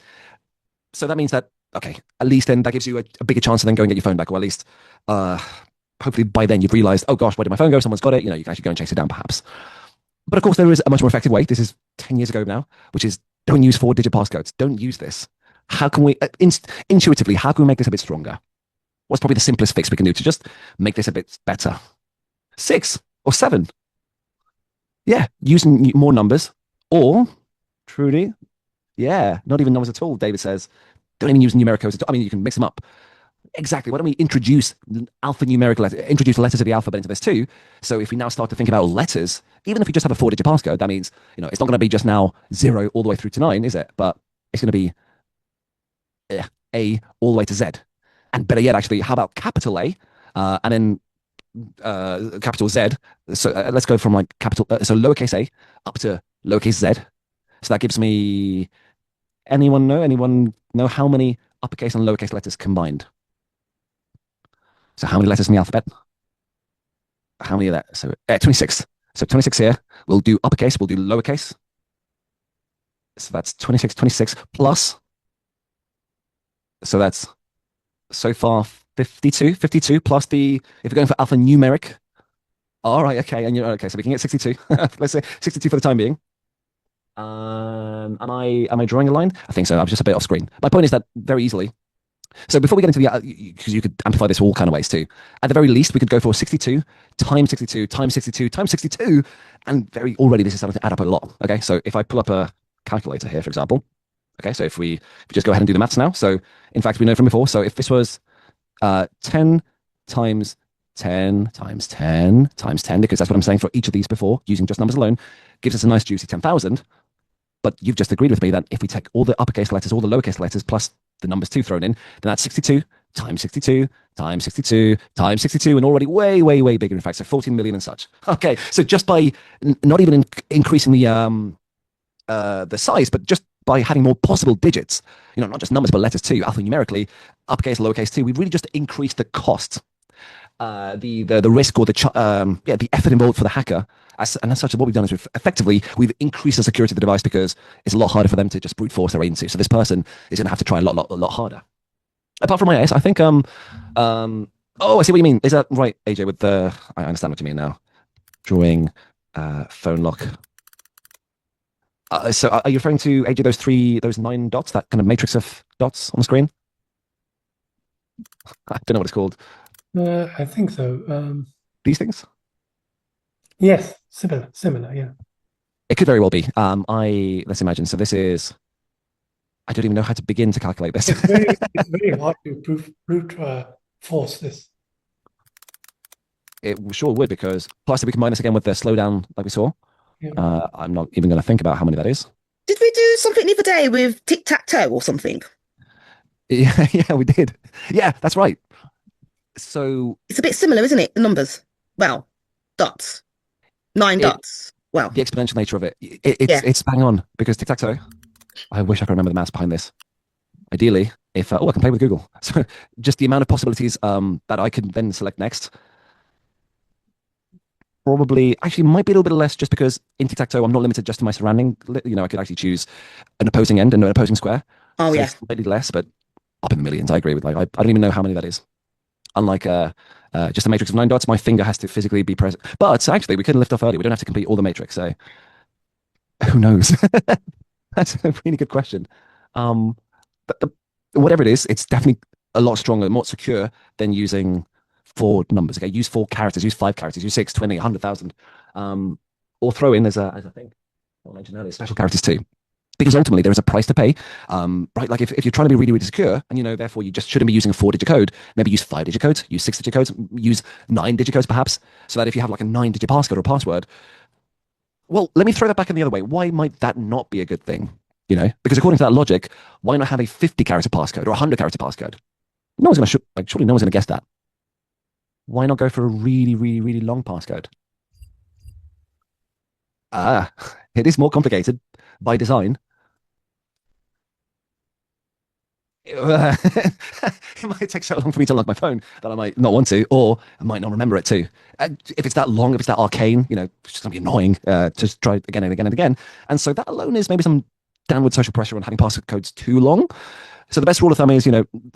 So that means that, okay, at least then that gives you a bigger chance to then go and get your phone back, or at least hopefully by then you've realized, oh gosh, where did my phone go? Someone's got it. You can actually go and chase it down perhaps. But of course, there is a much more effective way. This is 10 years ago now, which is don't use 4-digit passcodes. Don't use this. How can we, intuitively, how can we make this a bit stronger? What's probably the simplest fix we can do to just make this a bit better? 6 or 7. Yeah, using more numbers, or, Trudy, not even numbers at all, David says. Don't even use numeric codes. I mean, you can mix them up. Exactly. Why don't we introduce alphanumeric letters, introduce letters of the alphabet into this too? So if we now start to think about letters, even if we just have a 4-digit passcode, that means, it's not going to be just now 0 all the way through to 9, is it? But it's going to be A all the way to Z. And better yet, actually, how about capital A and then capital Z? So let's go from like capital, so lowercase a up to lowercase z. So that gives me, anyone know how many uppercase and lowercase letters combined? So how many letters in the alphabet? How many of that? So 26. So 26 here. We'll do uppercase, we'll do lowercase. So that's 26 plus. So that's so far 52 plus the, if you're going for alphanumeric. All right, okay, and you're okay. So we can get 62. Let's say 62 for the time being. Am I drawing a line? I think so. I'm just a bit off screen. My point is that very easily. So before we get into the, because you could amplify this all kind of ways too. At the very least, we could go for 62 times 62 times 62 times 62, and very already this is starting to add up a lot. Okay, so if I pull up a calculator here, for example. Okay, so if we just go ahead and do the maths now. So in fact, we know from before. So if this was 10 times 10 times 10 times 10, because that's what I'm saying for each of these before, using just numbers alone, gives us a nice juicy 10,000. But you've just agreed with me that if we take all the uppercase letters, all the lowercase letters, plus the numbers 2 thrown in, then that's 62 times 62 times 62 times 62, and already way, way, way bigger, in fact, so 14 million and such. Okay, so just by not even increasing the size, but just by having more possible digits, not just numbers, but letters too, alphanumerically, uppercase, lowercase too, we've really just increased the cost, the risk, or the effort involved for the hacker. And as such, what we've done is we've increased the security of the device, because it's a lot harder for them to just brute force their way into. So this person is going to have to try a lot harder. Apart from IIS, I think, oh, I see what you mean. Is that right, AJ, with I understand what you mean now. Drawing phone lock. So are you referring to, AJ, those 9 dots, that kind of matrix of dots on the screen? I don't know what it's called. I think so. These things? Yes, similar, yeah. It could very well be. Let's imagine. So this is, I don't even know how to begin to calculate this. It's very hard to brute force this. It sure would, because plus if we combine this again with the slowdown like we saw, Yeah. I'm not even going to think about how many that is. Did we do something the other day with tic-tac-toe or something? Yeah, we did. Yeah, that's right. So It's a bit similar, isn't it? The numbers. Well, dots. 9 dots. Well, the exponential nature of it's bang on, because tic-tac-toe, I wish I could remember the maths behind this. Ideally, if I can play with Google. So just the amount of possibilities that I can then select next, probably actually might be a little bit less, just because in tic-tac-toe I'm not limited just to my surrounding. I could actually choose an opposing end and an opposing square. Oh, so yeah. it's slightly less, but up in the millions. I agree with. I don't even know how many that is. Unlike just a matrix of 9 dots, my finger has to physically be present. But actually, we couldn't lift off early. We don't have to complete all the matrix. So who knows? That's a really good question. But whatever it is, it's definitely a lot stronger, more secure than using 4 numbers. Okay, use 4 characters, use 5 characters, use 6, 20, 100,000, or throw in as a thing. I mentioned earlier, special characters too. Because ultimately there is a price to pay, right? Like if you're trying to be really, really secure, and therefore you just shouldn't be using a 4-digit code, maybe use 5-digit codes, use 6-digit codes, use 9-digit codes perhaps, so that if you have like a 9-digit passcode or password, well, let me throw that back in the other way. Why might that not be a good thing? Because according to that logic, why not have a 50-character passcode or a 100-character passcode? No one's going to, surely no one's going to guess that. Why not go for a really, really, really long passcode? It is more complicated by design. It might take so long for me to unlock my phone that I might not want to, or I might not remember it too. If it's that long, if it's that arcane, it's just going to be annoying to try again and again and again. And so that alone is maybe some downward social pressure on having passcodes too long. So the best rule of thumb is,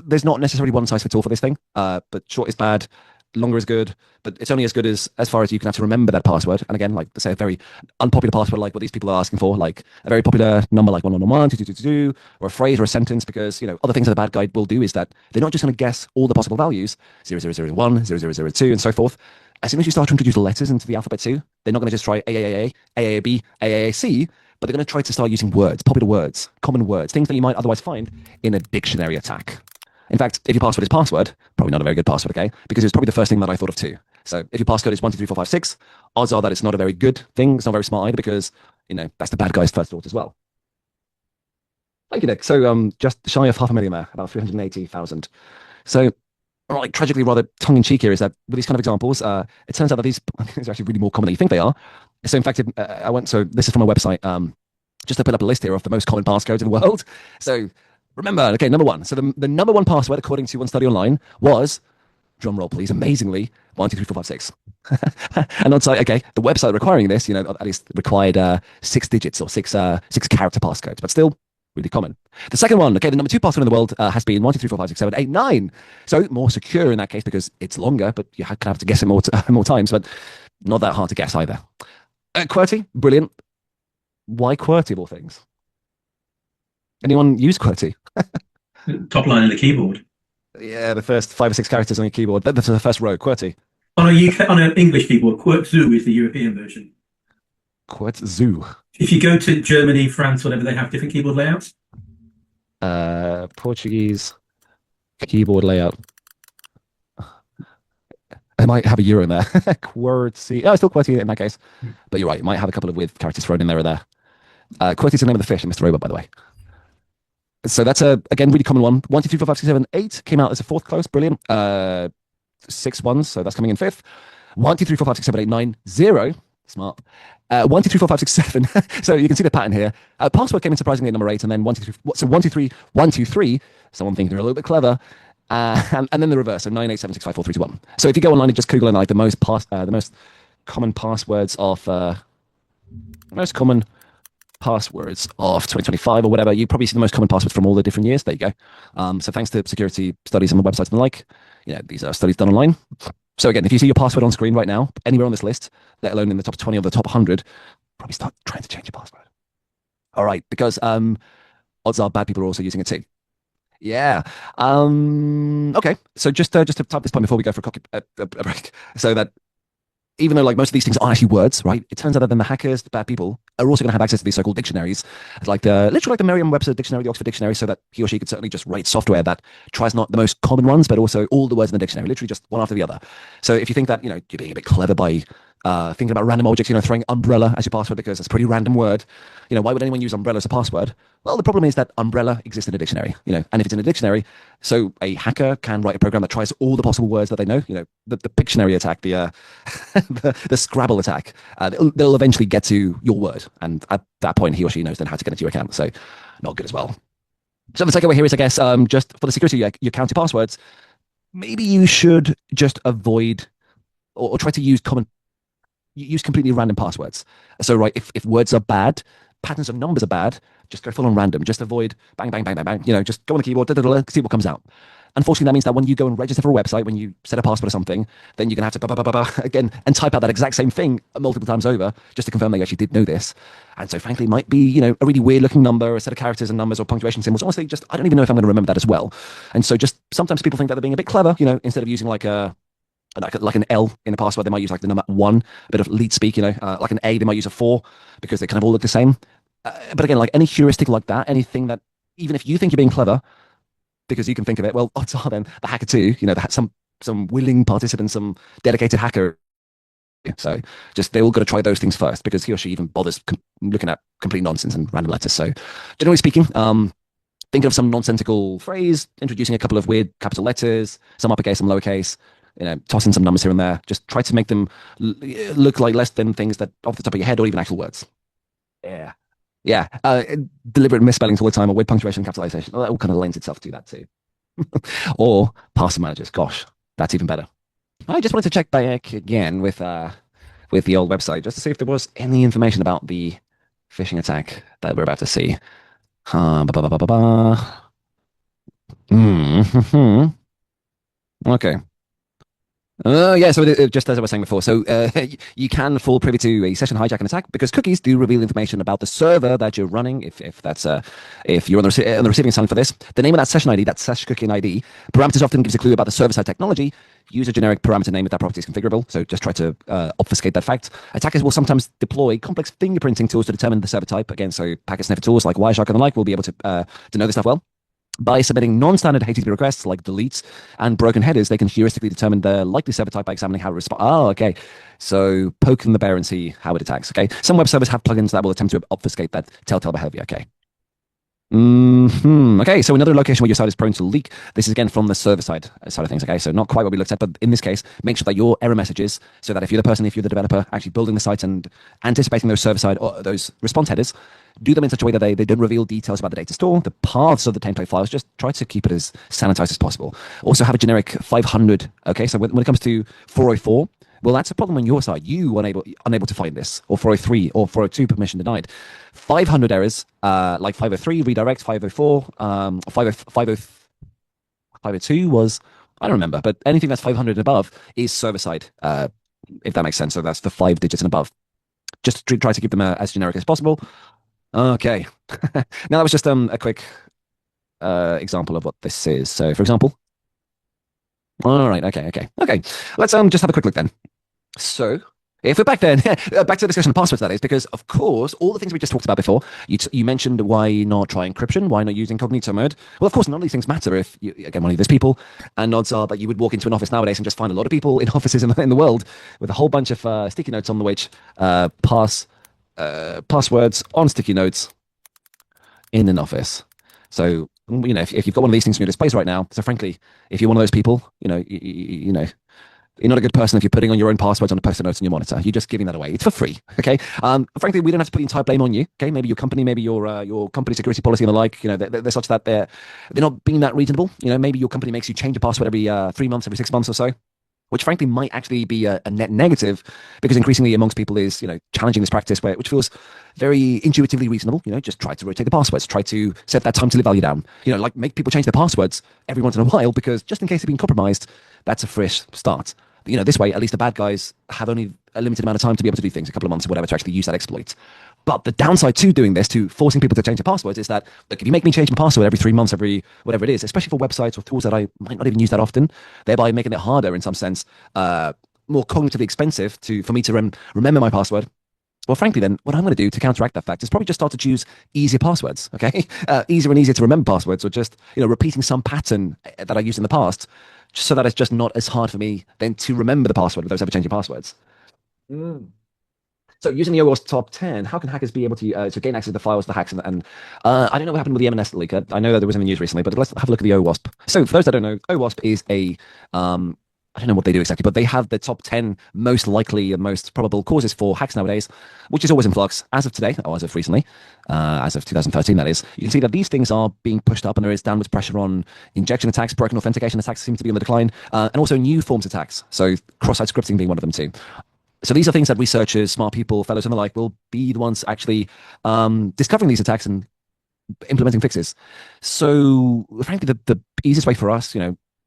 there's not necessarily one size fits all for this thing, but short is bad, longer is good, but it's only as good as far as you can have to remember that password. And again, like say a very unpopular password, like what these people are asking for, like a very popular number like 111, 2222, or a phrase or a sentence, because other things that the bad guy will do is that they're not just going to guess all the possible values, 0001, 0002, and so forth. As soon as you start to introduce letters into the alphabet too, they're not going to just try AAA, AAB, AAC, but they're going to try to start using words, popular words, common words, things that you might otherwise find in a dictionary attack. In fact, if your password is password, probably not a very good password, okay? Because it's probably the first thing that I thought of too. So if your passcode is 123456, odds are that it's not a very good thing. It's not very smart either, because, that's the bad guy's first thought as well. Thank you, Nick. So just shy of 500,000 there, about 380,000. So, tragically, rather tongue-in-cheek here is that with these kind of examples, it turns out that these are actually really more common than you think they are. So in fact, so this is from a website, just to put up a list here of the most common passcodes in the world. So remember, okay, number 1. So the number 1 password, according to one study online, was, drum roll please, amazingly, 123456. And on site, okay, the website requiring this, at least required 6 digits or 6 character passcodes. But still, really common. The second one, okay, the number 2 password in the world has been 1, 2, 3, 4, 5, 6, 7, 8, 9. So more secure in that case because it's longer, but you kind of have to guess it more times, but not that hard to guess either. QWERTY, brilliant. Why QWERTY of all things? Anyone use QWERTY? Top line of the keyboard. Yeah, the first 5 or 6 characters on your keyboard. That's the first row, QWERTY. On an English keyboard, QWERTZoo is the European version. QWERTZoo. If you go to Germany, France, whatever, they have different keyboard layouts. Portuguese keyboard layout. It might have a euro in there. QWERTY. Oh, it's still QWERTY in that case. But you're right. It might have a couple of with characters thrown in there or there. QWERTY's the name of the fish in Mr. Robot, by the way. So that's a, again, really common one. 1, 2, 3, 4, 5, 6, 7, 8 came out as a 4th close. Brilliant. 6 ones. So that's coming in 5th. 1, 2, 3, 4, 5, 6, 7, 8, 9, 0. Smart. 1, 2, 3, 4, 5, 6, 7. So you can see the pattern here. Password came in surprisingly at number 8, and then 1, 2, 3. So 1, 2, 3, 1, 2, 3. Someone thinking they're a little bit clever. And then the reverse. So 9, 8, 7, 6, 5, 4, 3, 2, 1. So if you go online and just Google like the most common passwords of 2025 or whatever, you probably see the most common passwords from all the different years. There you go. So thanks to security studies on the websites and the like, these are studies done online. So again, if you see your password on screen right now, anywhere on this list, let alone in the top 20 or the top 100, probably start trying to change your password. All right, because odds are bad people are also using it too. Yeah. Okay. So just to type this point before we go for a break, so that even though like most of these things aren't actually words, right? It turns out that then the hackers, the bad people, are also going to have access to these so-called dictionaries, like literally like the Merriam-Webster dictionary, the Oxford Dictionary, so that he or she could certainly just write software that tries not the most common ones, but also all the words in the dictionary, literally just one after the other. So if you think that you're being a bit clever by thinking about random objects, throwing umbrella as your password because it's a pretty random word, why would anyone use umbrella as a password? Well, the problem is that umbrella exists in a dictionary, and if it's in a dictionary, so a hacker can write a program that tries all the possible words that they know, the Pictionary attack, the the Scrabble attack, they'll eventually get to your word, and at that point, he or she knows then how to get into your account. So, not good as well. So the takeaway here is, I guess, just for the security of your account passwords, maybe you should just avoid or try to use completely random passwords. So, right, if words are bad, patterns of numbers are bad, just go full on random. Just avoid bang, bang, bang, bang, bang. Just go on the keyboard, see what comes out. Unfortunately, that means that when you go and register for a website, when you set a password or something, then you're going to have to again and type out that exact same thing multiple times over just to confirm that you actually did know this. And so, frankly, it might be, a really weird looking number, a set of characters and numbers or punctuation symbols. Honestly, just I don't even know if I'm going to remember that as well. And so, just sometimes people think that they're being a bit clever, instead of using like an L in a password, they might use like the number 1, a bit of leet speak, like an A, they might use a 4 because they kind of all look the same. But again, like any heuristic like that, anything that, even if you think you're being clever, because you can think of it, well, odds are then the hacker too, some willing participant, some dedicated hacker. So just, they all got to try those things first because he or she even bothers looking at complete nonsense and random letters. So generally speaking, think of some nonsensical phrase, introducing a couple of weird capital letters, some uppercase, some lowercase, toss in some numbers here and there. Just try to make them look like less than things that off the top of your head or even actual words. Yeah. Deliberate misspellings all the time or weird punctuation, capitalization. That all kind of lends itself to that too. Or password managers. Gosh, that's even better. I just wanted to check back again with the old website just to see if there was any information about the phishing attack that we're about to see. Okay. Yeah, so just as I was saying before, so you can fall privy to a session hijacking attack because cookies do reveal information about the server that you're running. If you're on the receiving side for this, the name of that session ID, that sesh cookie ID, parameters often gives a clue about the server side technology. Use a generic parameter name if that property is configurable. So just try to obfuscate that fact. Attackers will sometimes deploy complex fingerprinting tools to determine the server type. Again, so packet sniffer tools like Wireshark and the like will be able to know this stuff well. By submitting non-standard HTTP requests like deletes and broken headers, they can heuristically determine the likely server type by examining how it responds. Oh, okay. So poking the bear and see how it attacks. Okay. Some web servers have plugins that will attempt to obfuscate that telltale behavior. Okay. Okay, so another location where your site is prone to leak. This is again from the server side of things. Okay, so not quite what we looked at, but in this case, make sure that your error messages, so that if you're the developer actually building the site and anticipating those server side or those response headers, do them in such a way that they don't reveal details about the data store, the paths of the template files. Just try to keep it as sanitized as possible. Also have a generic 500. Okay, so when it comes to 404, Well, that's a problem on your side. You unable to find this, or 403 or 402 permission denied. 500 errors, like 503 redirect, 504, 502 was, I don't remember, but anything that's 500 and above is server side, if that makes sense. So that's the 5 digits and above. Just to try to keep them as generic as possible. Okay. Now that was just a quick example of what this is. So, for example, all right, okay. Let's just have a quick look then. So, if we're back then, back to the discussion of passwords, that is, because of course, all the things we just talked about before, you mentioned why not try encryption, why not use incognito mode. Well, of course, none of these things matter if you, again, one of those people, and odds are that you would walk into an office nowadays and just find a lot of people in offices in the world with a whole bunch of sticky notes on the which passwords on sticky notes in an office. So, if you've got one of these things in your displays right now, so frankly, if you're one of those people, you're not a good person if you're putting on your own passwords on a post-it note on your monitor. You're just giving that away. It's for free, okay? Frankly, we don't have to put the entire blame on you, okay? Maybe your company, maybe your company security policy and the like, they're such that they're not being that reasonable. Maybe your company makes you change a password every 3 months, every 6 months or so, which frankly might actually be a net negative, because increasingly amongst people is, challenging this practice which feels very intuitively reasonable. Just try to rotate the passwords, try to set that time to live value down, like make people change their passwords every once in a while, because just in case they've been compromised, that's a fresh start. This way, at least the bad guys have only a limited amount of time to be able to do things, a couple of months or whatever, to actually use that exploit. But the downside to doing this, to forcing people to change their passwords, is that, look, if you make me change my password every 3 months, every whatever it is, especially for websites or tools that I might not even use that often, thereby making it harder in some sense, more cognitively expensive for me to remember my password. Well, frankly, then, what I'm going to do to counteract that fact is probably just start to choose easier passwords, okay? Easier and easier to remember passwords, or just, repeating some pattern that I used in the past, just so that it's just not as hard for me then to remember the password with those ever-changing passwords. So using the OWASP top 10, how can hackers be able to gain access to the files, the hacks, and I don't know what happened with the M&S leak. I know that there was in the news recently, but let's have a look at the OWASP. So for those that don't know, OWASP is I don't know what they do exactly, but they have the top 10 most likely and most probable causes for hacks nowadays, which is always in flux. As of today, or as of recently, as of 2013, that is, you can see that these things are being pushed up, and there is downwards pressure on injection attacks, broken authentication attacks seem to be on the decline, and also new forms of attacks. So cross-site scripting being one of them too. So these are things that researchers, smart people, fellows and the like will be the ones actually discovering these attacks and implementing fixes. So frankly, the easiest way for us,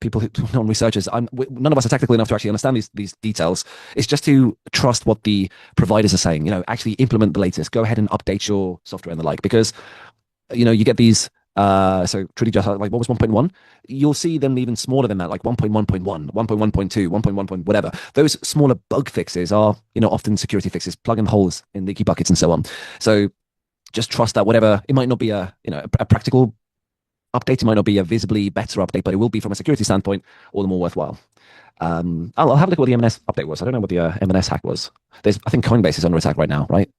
people who non-researchers, none of us are technical enough to actually understand these details. It's just to trust what the providers are saying. Actually implement the latest. Go ahead and update your software and the like, because you get these. So truly just like what was 1.1, you'll see them even smaller than that, like 1.1.1, 1.1.2, 1.1. Whatever. Those smaller bug fixes are often security fixes, plugging holes in leaky buckets and so on. So just trust that whatever, it might not be a practical update, it might not be a visibly better update, but it will be from a security standpoint all the more worthwhile. I'll have a look at what the M&S update was. I don't know what the M&S hack was. I think Coinbase is under attack right now, right?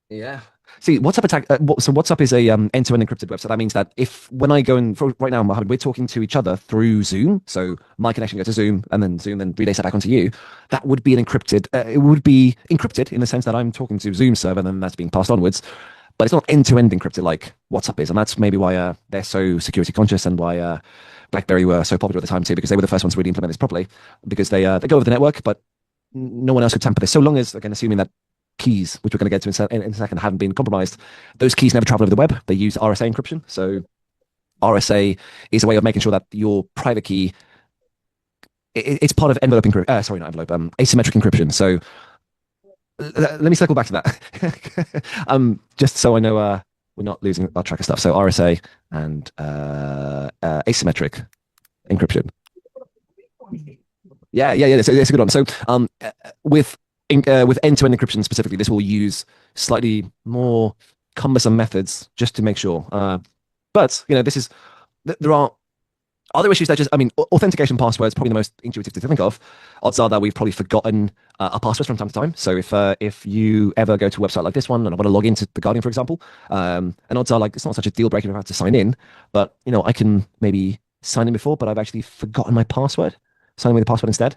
Yeah. See, WhatsApp attack. So WhatsApp is a end-to-end encrypted website. That means that when I go in, right now, Mohammed, we're talking to each other through Zoom. So my connection goes to Zoom, and then Zoom then relays that back onto you. That would be encrypted. It would be encrypted in the sense that I'm talking to Zoom server, and then that's being passed onwards. But it's not end-to-end encrypted like WhatsApp is, and that's maybe why they're so security conscious, and why BlackBerry were so popular at the time too, because they were the first ones to really implement this properly. Because they go over the network, but no one else could tamper this. So long as, again, assuming that keys, which we're going to get to in a second, haven't been compromised, those keys never travel over the web. They use RSA encryption. So RSA is a way of making sure that your private key, it's part of envelope encryption. Sorry, not envelope. Asymmetric encryption. So let me circle back to that. Just so I know we're not losing our track of stuff. So RSA and asymmetric encryption. Yeah. So it's a good one. So with end-to-end encryption specifically, this will use slightly more cumbersome methods just to make sure. But there are other issues that authentication passwords probably the most intuitive to think of. Odds are that we've probably forgotten our passwords from time to time. So if you ever go to a website like this one and I want to log into The Guardian, for example, and odds are it's not such a deal breaker if I have to sign in, but I can maybe sign in before, but I've actually forgotten my password. Sign in with the password instead.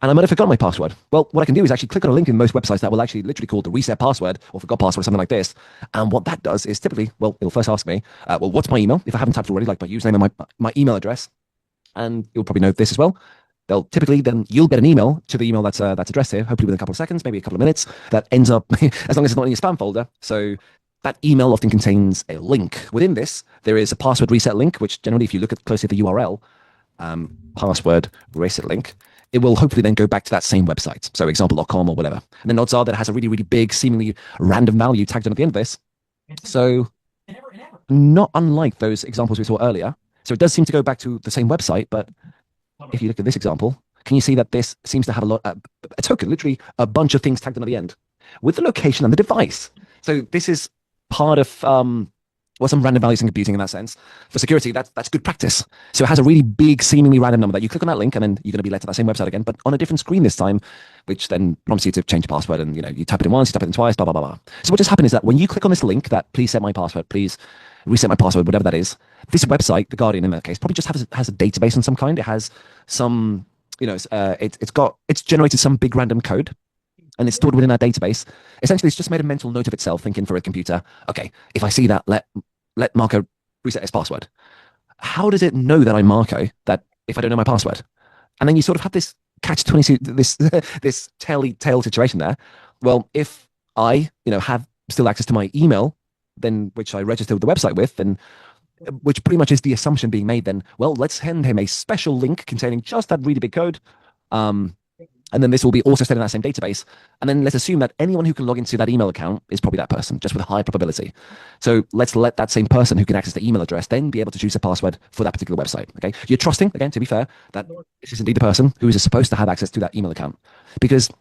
And I might have forgotten my password. Well, what I can do is actually click on a link in most websites that will actually literally call the reset password or forgot password or something like this. And what that does is typically, it'll first ask me, what's my email? If I haven't typed already, like my username and my email address. And you'll probably know this as well. they'll typically then you'll get an email to the email that's addressed here, hopefully within a couple of seconds, maybe a couple of minutes, that ends up as long as it's not in your spam folder. So that email often contains a link. Within this, there is a password reset link, which generally, if you look at closely at the URL, password reset link, it will hopefully then go back to that same website. So example.com or whatever. And then odds are that it has a really, really big, seemingly random value tagged on at the end of this. So not unlike those examples we saw earlier. So it does seem to go back to the same website, but if you look at this example, can you see that this seems to have a token, literally a bunch of things tagged on at the end with the location and the device. So this is part of some random values in computing in that sense. For security, that's good practice. So it has a really big, seemingly random number that you click on that link, and then you're going to be led to that same website again, but on a different screen this time, which then prompts you to change your password. And you type it in once, you type it in twice, blah blah blah blah. So what just happened is that when you click on this link, that please set my password, please reset my password, whatever that is, this website, the Guardian in that case, probably just has a database of some kind. It has some, it's generated some big random code, and it's stored within that database. Essentially, it's just made a mental note of itself, thinking for a computer, okay, if I see that, let Marco reset his password. How does it know that I'm Marco, that if I don't know my password? And then you sort of have this catch-22, this tail situation there. Well, if I, have still access to my email, then which I registered the website with, then which pretty much is the assumption being made then, well, let's send him a special link containing just that really big code. And then this will be also stored in that same database. And then let's assume that anyone who can log into that email account is probably that person, just with a high probability. So let's let that same person who can access the email address then be able to choose a password for that particular website. Okay, you're trusting, again, to be fair, that this is indeed the person who is supposed to have access to that email account, because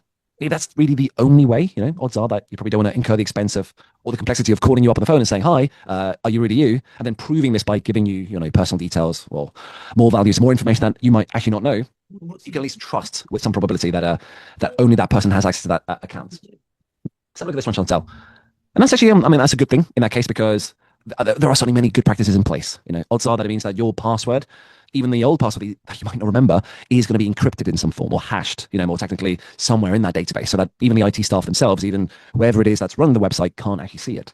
that's really the only way. Odds are that you probably don't want to incur the expense of or the complexity of calling you up on the phone and saying, hi, are you really you? And then proving this by giving you, personal details or more values, more information that you might actually not know. You can at least trust with some probability that that only that person has access to that account. So look at this one, Chantel. And that's actually, that's a good thing in that case, because there are so many good practices in place. Odds are that it means that your password, even the old password that you might not remember, is going to be encrypted in some form or hashed, more technically somewhere in that database, so that even the IT staff themselves, even whoever it is that's running the website, can't actually see it.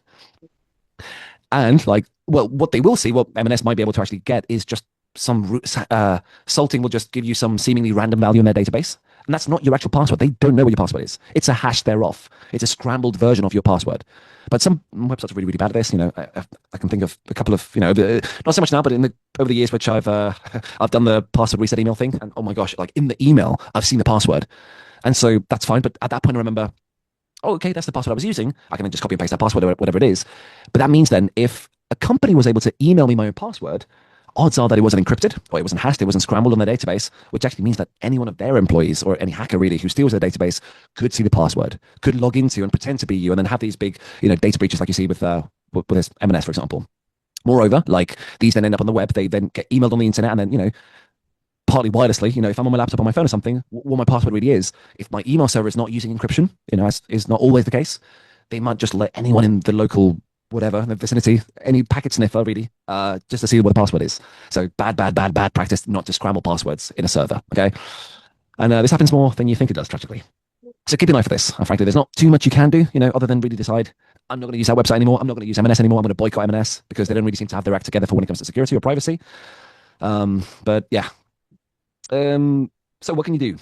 And what they will see, what M&S might be able to actually get, is just Salting will just give you some seemingly random value in their database. And that's not your actual password. They don't know what your password is. It's a hash thereof. It's a scrambled version of your password. But some websites are really, really bad at this. I can think of a couple of, not so much now, but over the years, which I've done the password reset email thing. And oh my gosh, in the email, I've seen the password. And so that's fine. But at that point, I remember, oh, okay, that's the password I was using. I can then just copy and paste that password or whatever it is. But that means then if a company was able to email me my own password, odds are that it wasn't encrypted, or it wasn't hashed, it wasn't scrambled on their database, which actually means that any one of their employees, or any hacker really who steals their database, could see the password, could log into and pretend to be you, and then have these big, data breaches like you see with this M&S, for example. Moreover, these then end up on the web, they then get emailed on the internet, and then, partly wirelessly, if I'm on my laptop on my phone or something, what my password really is, if my email server is not using encryption, as is not always the case, they might just let anyone in the local whatever, in the vicinity, any packet sniffer really, just to see what the password is. So bad practice not to scramble passwords in a server, okay? And this happens more than you think it does, tragically. So keep an eye for this. Frankly, there's not too much you can do, other than really decide, I'm not going to use that website anymore, I'm not going to use M&S anymore, I'm going to boycott M&S, because they don't really seem to have their act together for when it comes to security or privacy. But yeah. So what can you do?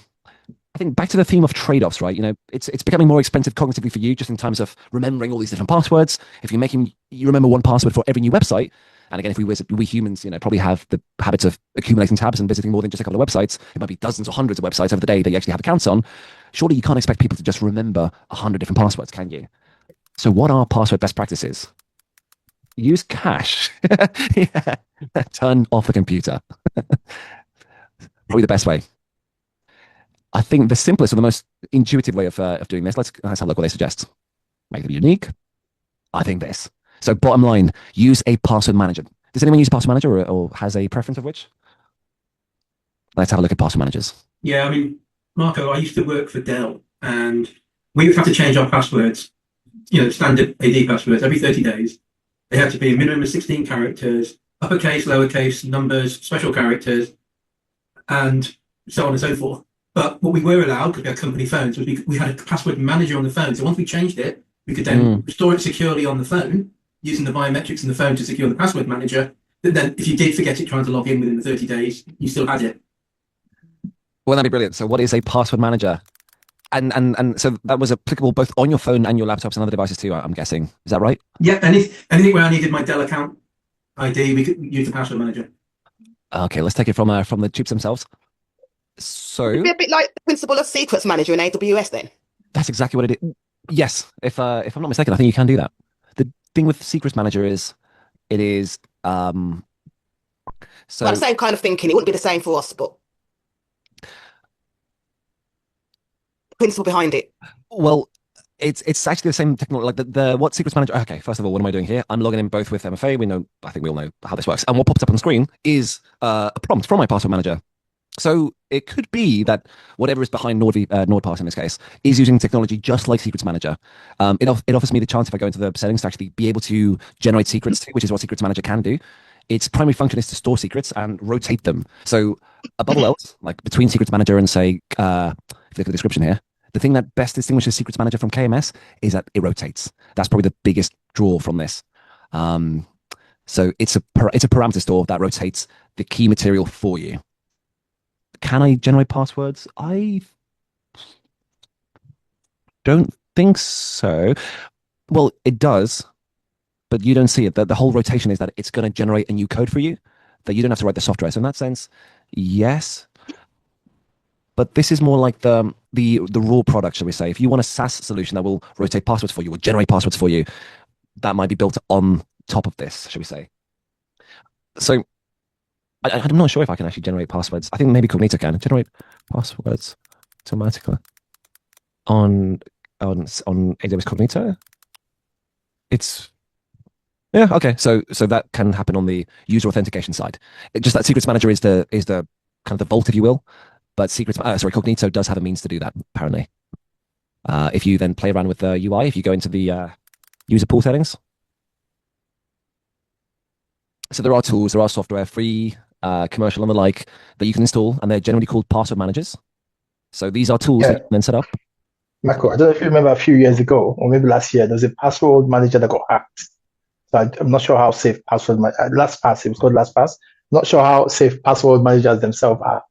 I think back to the theme of trade-offs, right? It's becoming more expensive cognitively for you, just in terms of remembering all these different passwords. If you're making you remember one password for every new website, and again, if we humans, probably have the habits of accumulating tabs and visiting more than just a couple of websites, it might be dozens or hundreds of websites over the day that you actually have accounts on. Surely you can't expect people to just remember 100 different passwords, can you? So what are password best practices? Use cache. Yeah. Turn off the computer. Probably the best way. I think the simplest or the most intuitive way of doing this, let's have a look what they suggest. Make them unique. I think this. So bottom line, use a password manager. Does anyone use a password manager or has a preference of which? Let's have a look at password managers. Yeah, Marco, I used to work for Dell, and we would have to change our passwords, standard AD passwords every 30 days. They had to be a minimum of 16 characters, uppercase, lowercase, numbers, special characters, and so on and so forth. But what we were allowed, because we had company phones, was we had a password manager on the phone. So once we changed it, we could then restore it securely on the phone, using the biometrics in the phone to secure the password manager. But then if you did forget it trying to log in within the 30 days, you still had it. Well, that'd be brilliant. So what is a password manager? And so that was applicable both on your phone and your laptops and other devices too, I'm guessing. Is that right? Yeah, anything where I needed my Dell account ID, we could use the password manager. Okay, let's take it from the chips themselves. So It'd be a bit like the principle of secrets manager in AWS then. that's exactly what it is. Yes, if I'm not mistaken, I think you can do that. The thing with Secrets Manager is it is so Like the same kind of thinking. It wouldn't be the same for us, but the principle behind it. well, it's actually the same technology. Like the what Secrets Manager. Okay, first of all, what am I doing here? I'm logging in both with MFA. I think we all know how this works. And what pops up on the screen is a prompt from my password manager. So it could be that whatever is behind NordPass in this case is using technology just like Secrets Manager. It offers me the chance, if I go into the settings, to actually be able to generate secrets, which is what Secrets Manager can do. Its primary function is to store secrets and rotate them. So above all else, like between Secrets Manager and say, if you look at the description here, the thing that best distinguishes Secrets Manager from KMS is that it rotates. That's probably the biggest draw from this. So it's a parameter store that rotates the key material for you. Can I generate passwords? I don't think so. Well, it does, but you don't see it. The whole rotation is that it's going to generate a new code for you, that you don't have to write the software. So in that sense, yes. But this is more like the raw product, shall we say. If you want a SaaS solution that will rotate passwords for you or generate passwords for you, that might be built on top of this, shall we say. So I'm not sure if I can actually generate passwords. I think maybe Cognito can generate passwords automatically on AWS Cognito. Yeah, okay. So that can happen on the user authentication side. Just that Secrets Manager is the kind of the vault, if you will. But Cognito does have a means to do that, apparently. If you then play around with the UI, if you go into the user pool settings. So there are tools, there are software, free, commercial and the like, that you can install, and they're generally called password managers. So these are tools that you can then set up. Michael, I don't know if you remember a few years ago, or maybe last year, there was a password manager that got hacked. So I'm not sure how safe LastPass, it was called LastPass. Not sure how safe password managers themselves are.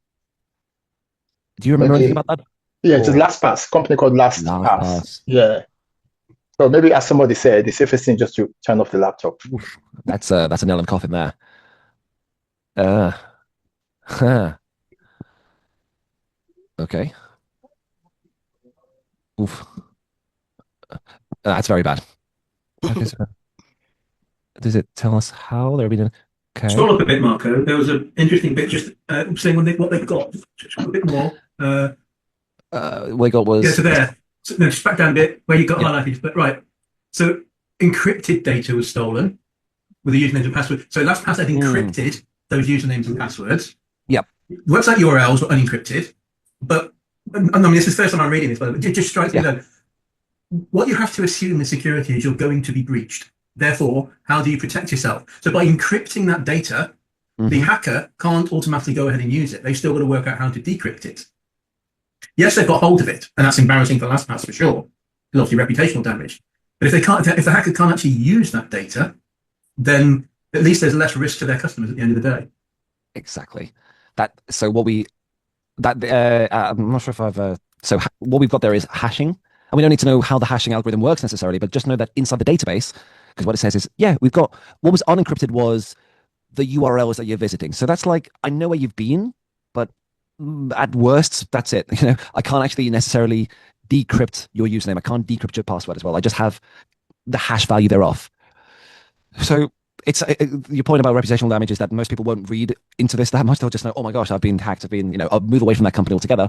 Do you remember anything about that? Yeah, it's a LastPass, company called LastPass. Yeah. So maybe, as somebody said, the safest thing just to turn off the laptop. Oof, that's a nail in the coffin there. Okay. Oof. That's very bad. Okay, so does it tell us how they're being? Okay. Scroll up a bit, Marco. There was an interesting bit just saying what they've got. Just a bit more. What we got was so there. So, no, just back down a bit where you got highlighted. But right. So encrypted data was stolen with a username and password. So LastPass had encrypted those usernames and passwords. Yep. Website URLs were unencrypted. But I mean, this is the first time I'm reading this, but it just strikes me that what you have to assume in security is you're going to be breached. Therefore, how do you protect yourself? So by encrypting that data, the hacker can't automatically go ahead and use it. They've still got to work out how to decrypt it. Yes, they've got hold of it, and that's embarrassing for LastPass for sure. There's obviously reputational damage. But if the hacker can't actually use that data, then at least there's less risk to their customers at the end of the day. Exactly. I'm not sure if I've. So what we've got there is hashing, and we don't need to know how the hashing algorithm works necessarily, but just know that inside the database, because what it says is, we've got what was unencrypted was the URLs that you're visiting. So that's like, I know where you've been, but at worst, that's it. I can't actually necessarily decrypt your username. I can't decrypt your password as well. I just have the hash value thereof. So it's your point about reputational damage is that most people won't read into this that much. They'll just know, oh my gosh, I've been hacked. I'll move away from that company altogether.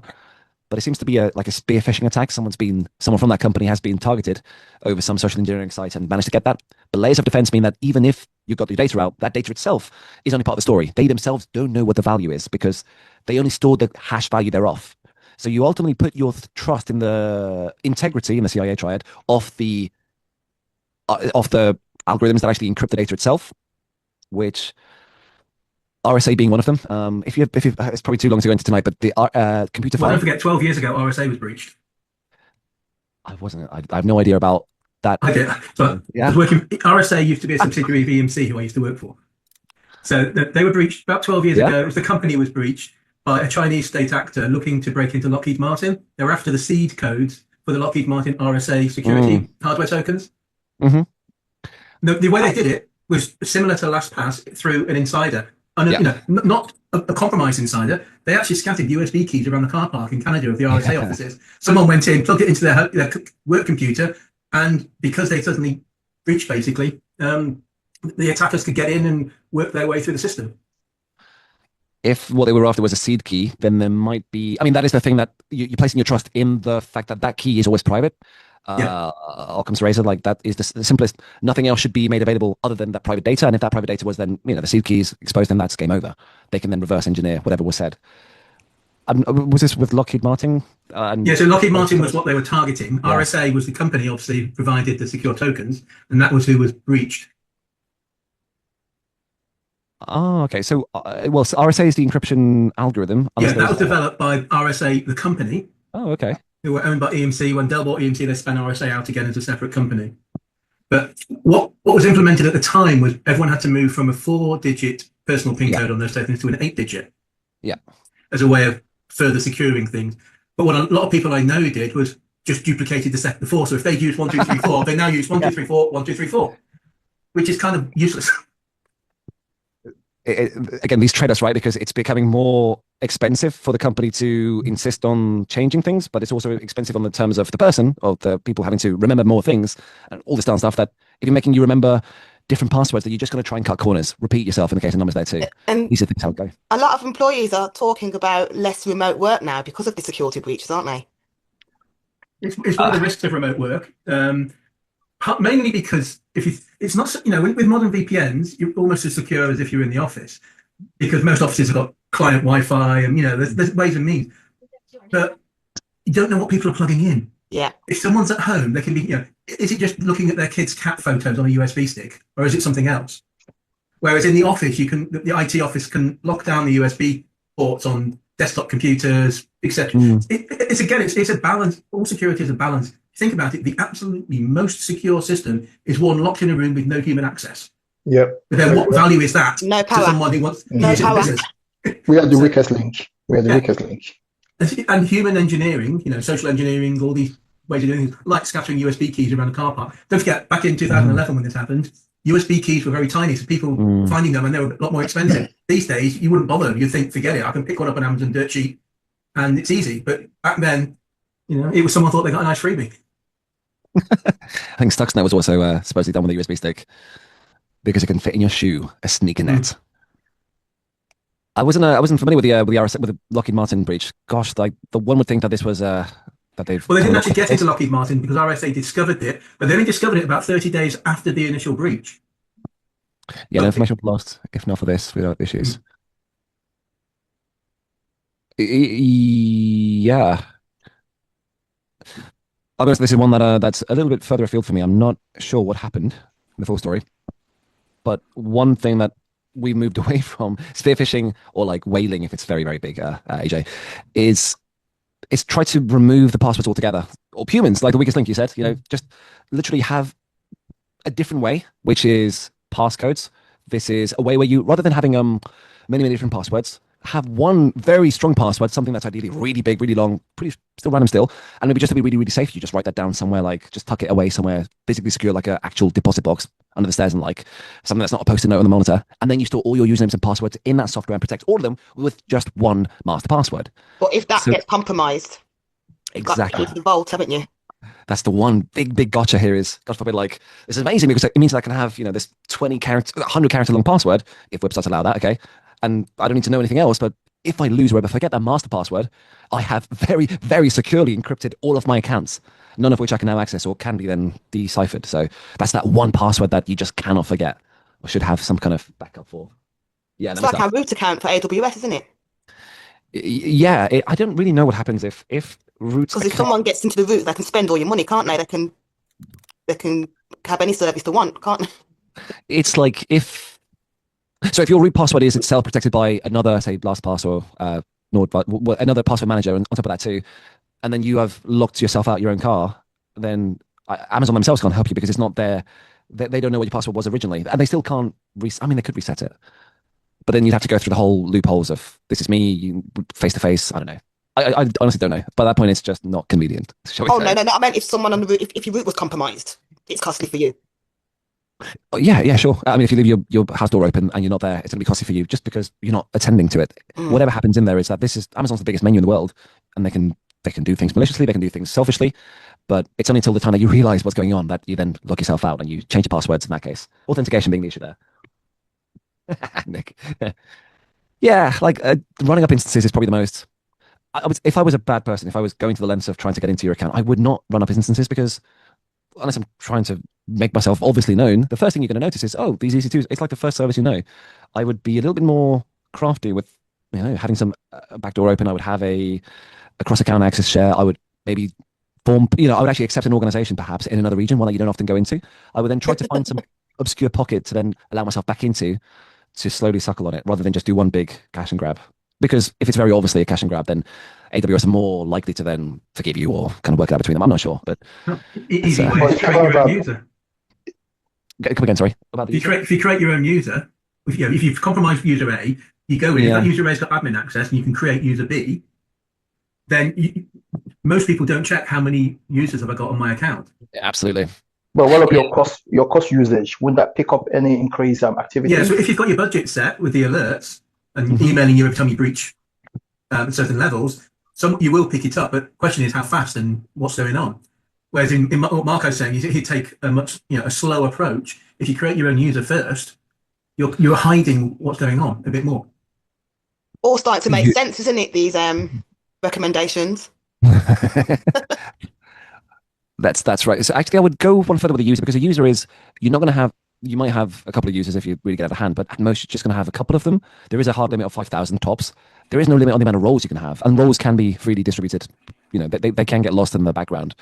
But it seems to be like a spear phishing attack. Someone from that company has been targeted over some social engineering site and managed to get that. But layers of defense mean that even if you've got your data out, that data itself is only part of the story. They themselves don't know what the value is because they only store the hash value thereof. So you ultimately put your trust in the integrity in the CIA triad of the algorithms that actually encrypt the data itself, which RSA being one of them. If you it's probably too long to go into tonight, but the computer file. Don't forget, 12 years ago, RSA was breached. I have no idea about that. I did, but I was working. RSA used to be a subsidiary of EMC, who I used to work for. So they were breached about 12 years ago. The company was breached. by a Chinese state actor looking to break into Lockheed Martin. They were after the seed codes for the Lockheed Martin RSA security hardware tokens. Mm-hmm. The way they did it was similar to LastPass through an insider. And, Yeah. you know, not a compromised insider. They actually scattered USB keys around the car park in Canada of the RSA offices. Someone went in, plugged it into their work computer, and because they suddenly breached, basically, the attackers could get in and work their way through the system. If what they were after was a seed key, then there might be. I mean, that is the thing, that you're placing your trust in the fact that that key is always private. Occam's razor, like that is the simplest. Nothing else should be made available other than that private data. And if that private data was then, the seed key is exposed, then that's game over. They can then reverse engineer whatever was said. Was this with Lockheed Martin? So Lockheed Martin was what they were targeting. Yeah. RSA was the company, obviously, provided the secure tokens, and that was who was breached. Oh, okay. So, so RSA is the encryption algorithm. Yeah, that was developed by RSA, the company. Oh, okay. Who were owned by EMC. When Dell bought EMC, they spun RSA out again as a separate company. But what was implemented at the time was everyone had to move from a 4-digit personal PIN code on those tokens to an 8-digit. Yeah. As a way of further securing things. But what a lot of people I know did was just duplicated the 4. So if they used 1, 2, 3, 4, they now use 1, 2, 3, 4, 1, 2, 3, 4, which is kind of useless. Again, these trade-offs, right? Because it's becoming more expensive for the company to insist on changing things, but it's also expensive on the terms of the person, or the people having to remember more things and all this kind of stuff, that if you're making you remember different passwords, that you're just going to try and cut corners, repeat yourself in the case of numbers there too. And these are things how it go. A lot of employees are talking about less remote work now because of the security breaches, aren't they? It's one of the risks of remote work. Mainly because it's not, with modern VPNs, you're almost as secure as if you're in the office, because most offices have got client Wi-Fi and, there's ways and means, but you don't know what people are plugging in. Yeah. If someone's at home, they can be, is it just looking at their kids' cat photos on a USB stick, or is it something else? Whereas in the office, the IT office can lock down the USB ports on desktop computers, etc. It's a balance. All security is a balance. Think about it, the absolutely most secure system is one locked in a room with no human access. Yep. But then what value is that no to someone who wants to use it in business? We are the weakest link. Weakest link. And human engineering, social engineering, all these ways of doing things, like scattering USB keys around a car park. Don't forget, back in 2011 when this happened, USB keys were very tiny, so people were finding them and they were a lot more expensive. These days, you wouldn't bother. You'd think, forget it, I can pick one up on Amazon dirt cheap, and it's easy. But back then, it was someone thought they got a nice freebie. I think Stuxnet was also supposedly done with a USB stick because it can fit in your shoe, a sneaker net. I wasn't familiar with the Lockheed Martin breach. Gosh, like the one would think that this was that they. Well, they didn't actually get into Lockheed Martin because RSA discovered it, but they only discovered it about 30 days after the initial breach. Yeah, the information was lost. If not for this, without issues. Yeah. This is one that's a little bit further afield for me. I'm not sure what happened in the full story, but one thing that we moved away from, spear phishing, or like whaling if it's very, very big, AJ, is try to remove the passwords altogether. Or humans, like the weakest link you said, just literally have a different way, which is passcodes. This is a way where you, rather than having many, many different passwords, have one very strong password, something that's ideally really big, really long, pretty still random still, and maybe just to be really, really safe, you just write that down somewhere, like just tuck it away somewhere physically secure, like an actual deposit box under the stairs, and like something that's not a post-it note on the monitor, and then you store all your usernames and passwords in that software and protect all of them with just one master password. But if that gets compromised, exactly, you've got the vault, haven't you? That's the one big gotcha here is, God forbid, like, this is amazing because it means I can have, this 100 character long password, if websites allow that, okay? And I don't need to know anything else, but if I lose or ever forget that master password, I have very, very securely encrypted all of my accounts, none of which I can now access or can be then deciphered. So that's that one password that you just cannot forget or should have some kind of backup for. Yeah, it's like our root account for AWS, isn't it? Yeah, I don't really know what happens if root. Because if someone gets into the root, they can spend all your money, can't they? They can have any service they want, can't they? It's like if your root password is itself protected by another, say, LastPass or another password manager, and on top of that too, and then you have locked yourself out your own car, then Amazon themselves can't help you because it's not there. They don't know what your password was originally, and they still can't. They could reset it, But then you'd have to go through the whole loopholes of this is me, face to face. I don't know. I honestly don't know. By that point, it's just not convenient. Shall we Oh, say? no. I meant if someone on the route, if your route was compromised, it's costly for you. Oh, yeah, sure. I mean, if you leave your house door open and you're not there, it's going to be costly for you just because you're not attending to it. Whatever happens in there is that this is Amazon's the biggest menu in the world, and they can do things maliciously, they can do things selfishly, but it's only until the time that you realize what's going on that you then lock yourself out and you change your passwords in that case. Authentication being the issue there. Nick. Yeah, like running up instances is probably the most. If I was a bad person, if I was going to the lengths of trying to get into your account, I would not run up instances because unless I'm trying to make myself obviously known, the first thing you're going to notice is, oh, these EC2s, it's like the first service you know. I would be a little bit more crafty with, having some backdoor open. I would have a cross-account access share. I would maybe form, I would actually accept an organization perhaps in another region, one that you don't often go into. I would then try to find some obscure pocket to then allow myself back into to slowly suckle on it rather than just do one big cash and grab. Because if it's very obviously a cash and grab, then AWS are more likely to then forgive you or kind of work it out between them. I'm not sure, but easy way to create your own user. Come again, sorry. About the if you create your own user, if you've compromised user A, you go in. If that user A's got admin access, and you can create user B, then most people don't check how many users have I got on my account. Absolutely. But what of your cost usage? Would that pick up any increased activity? Yeah. So if you've got your budget set with the alerts and emailing you every time you breach certain levels, you will pick it up. But the question is how fast and what's going on. Whereas in what Marco's saying, you take a much a slow approach. If you create your own user first, you're hiding what's going on a bit more. All starting to make sense, isn't it? These recommendations. That's right. So actually, I would go one further with a user because a user is you're not going to have. You might have a couple of users if you really get out of hand, but at most you're just going to have a couple of them. There is a hard limit of 5,000 tops. There is no limit on the amount of roles you can have, and roles can be freely distributed. They can get lost in the background.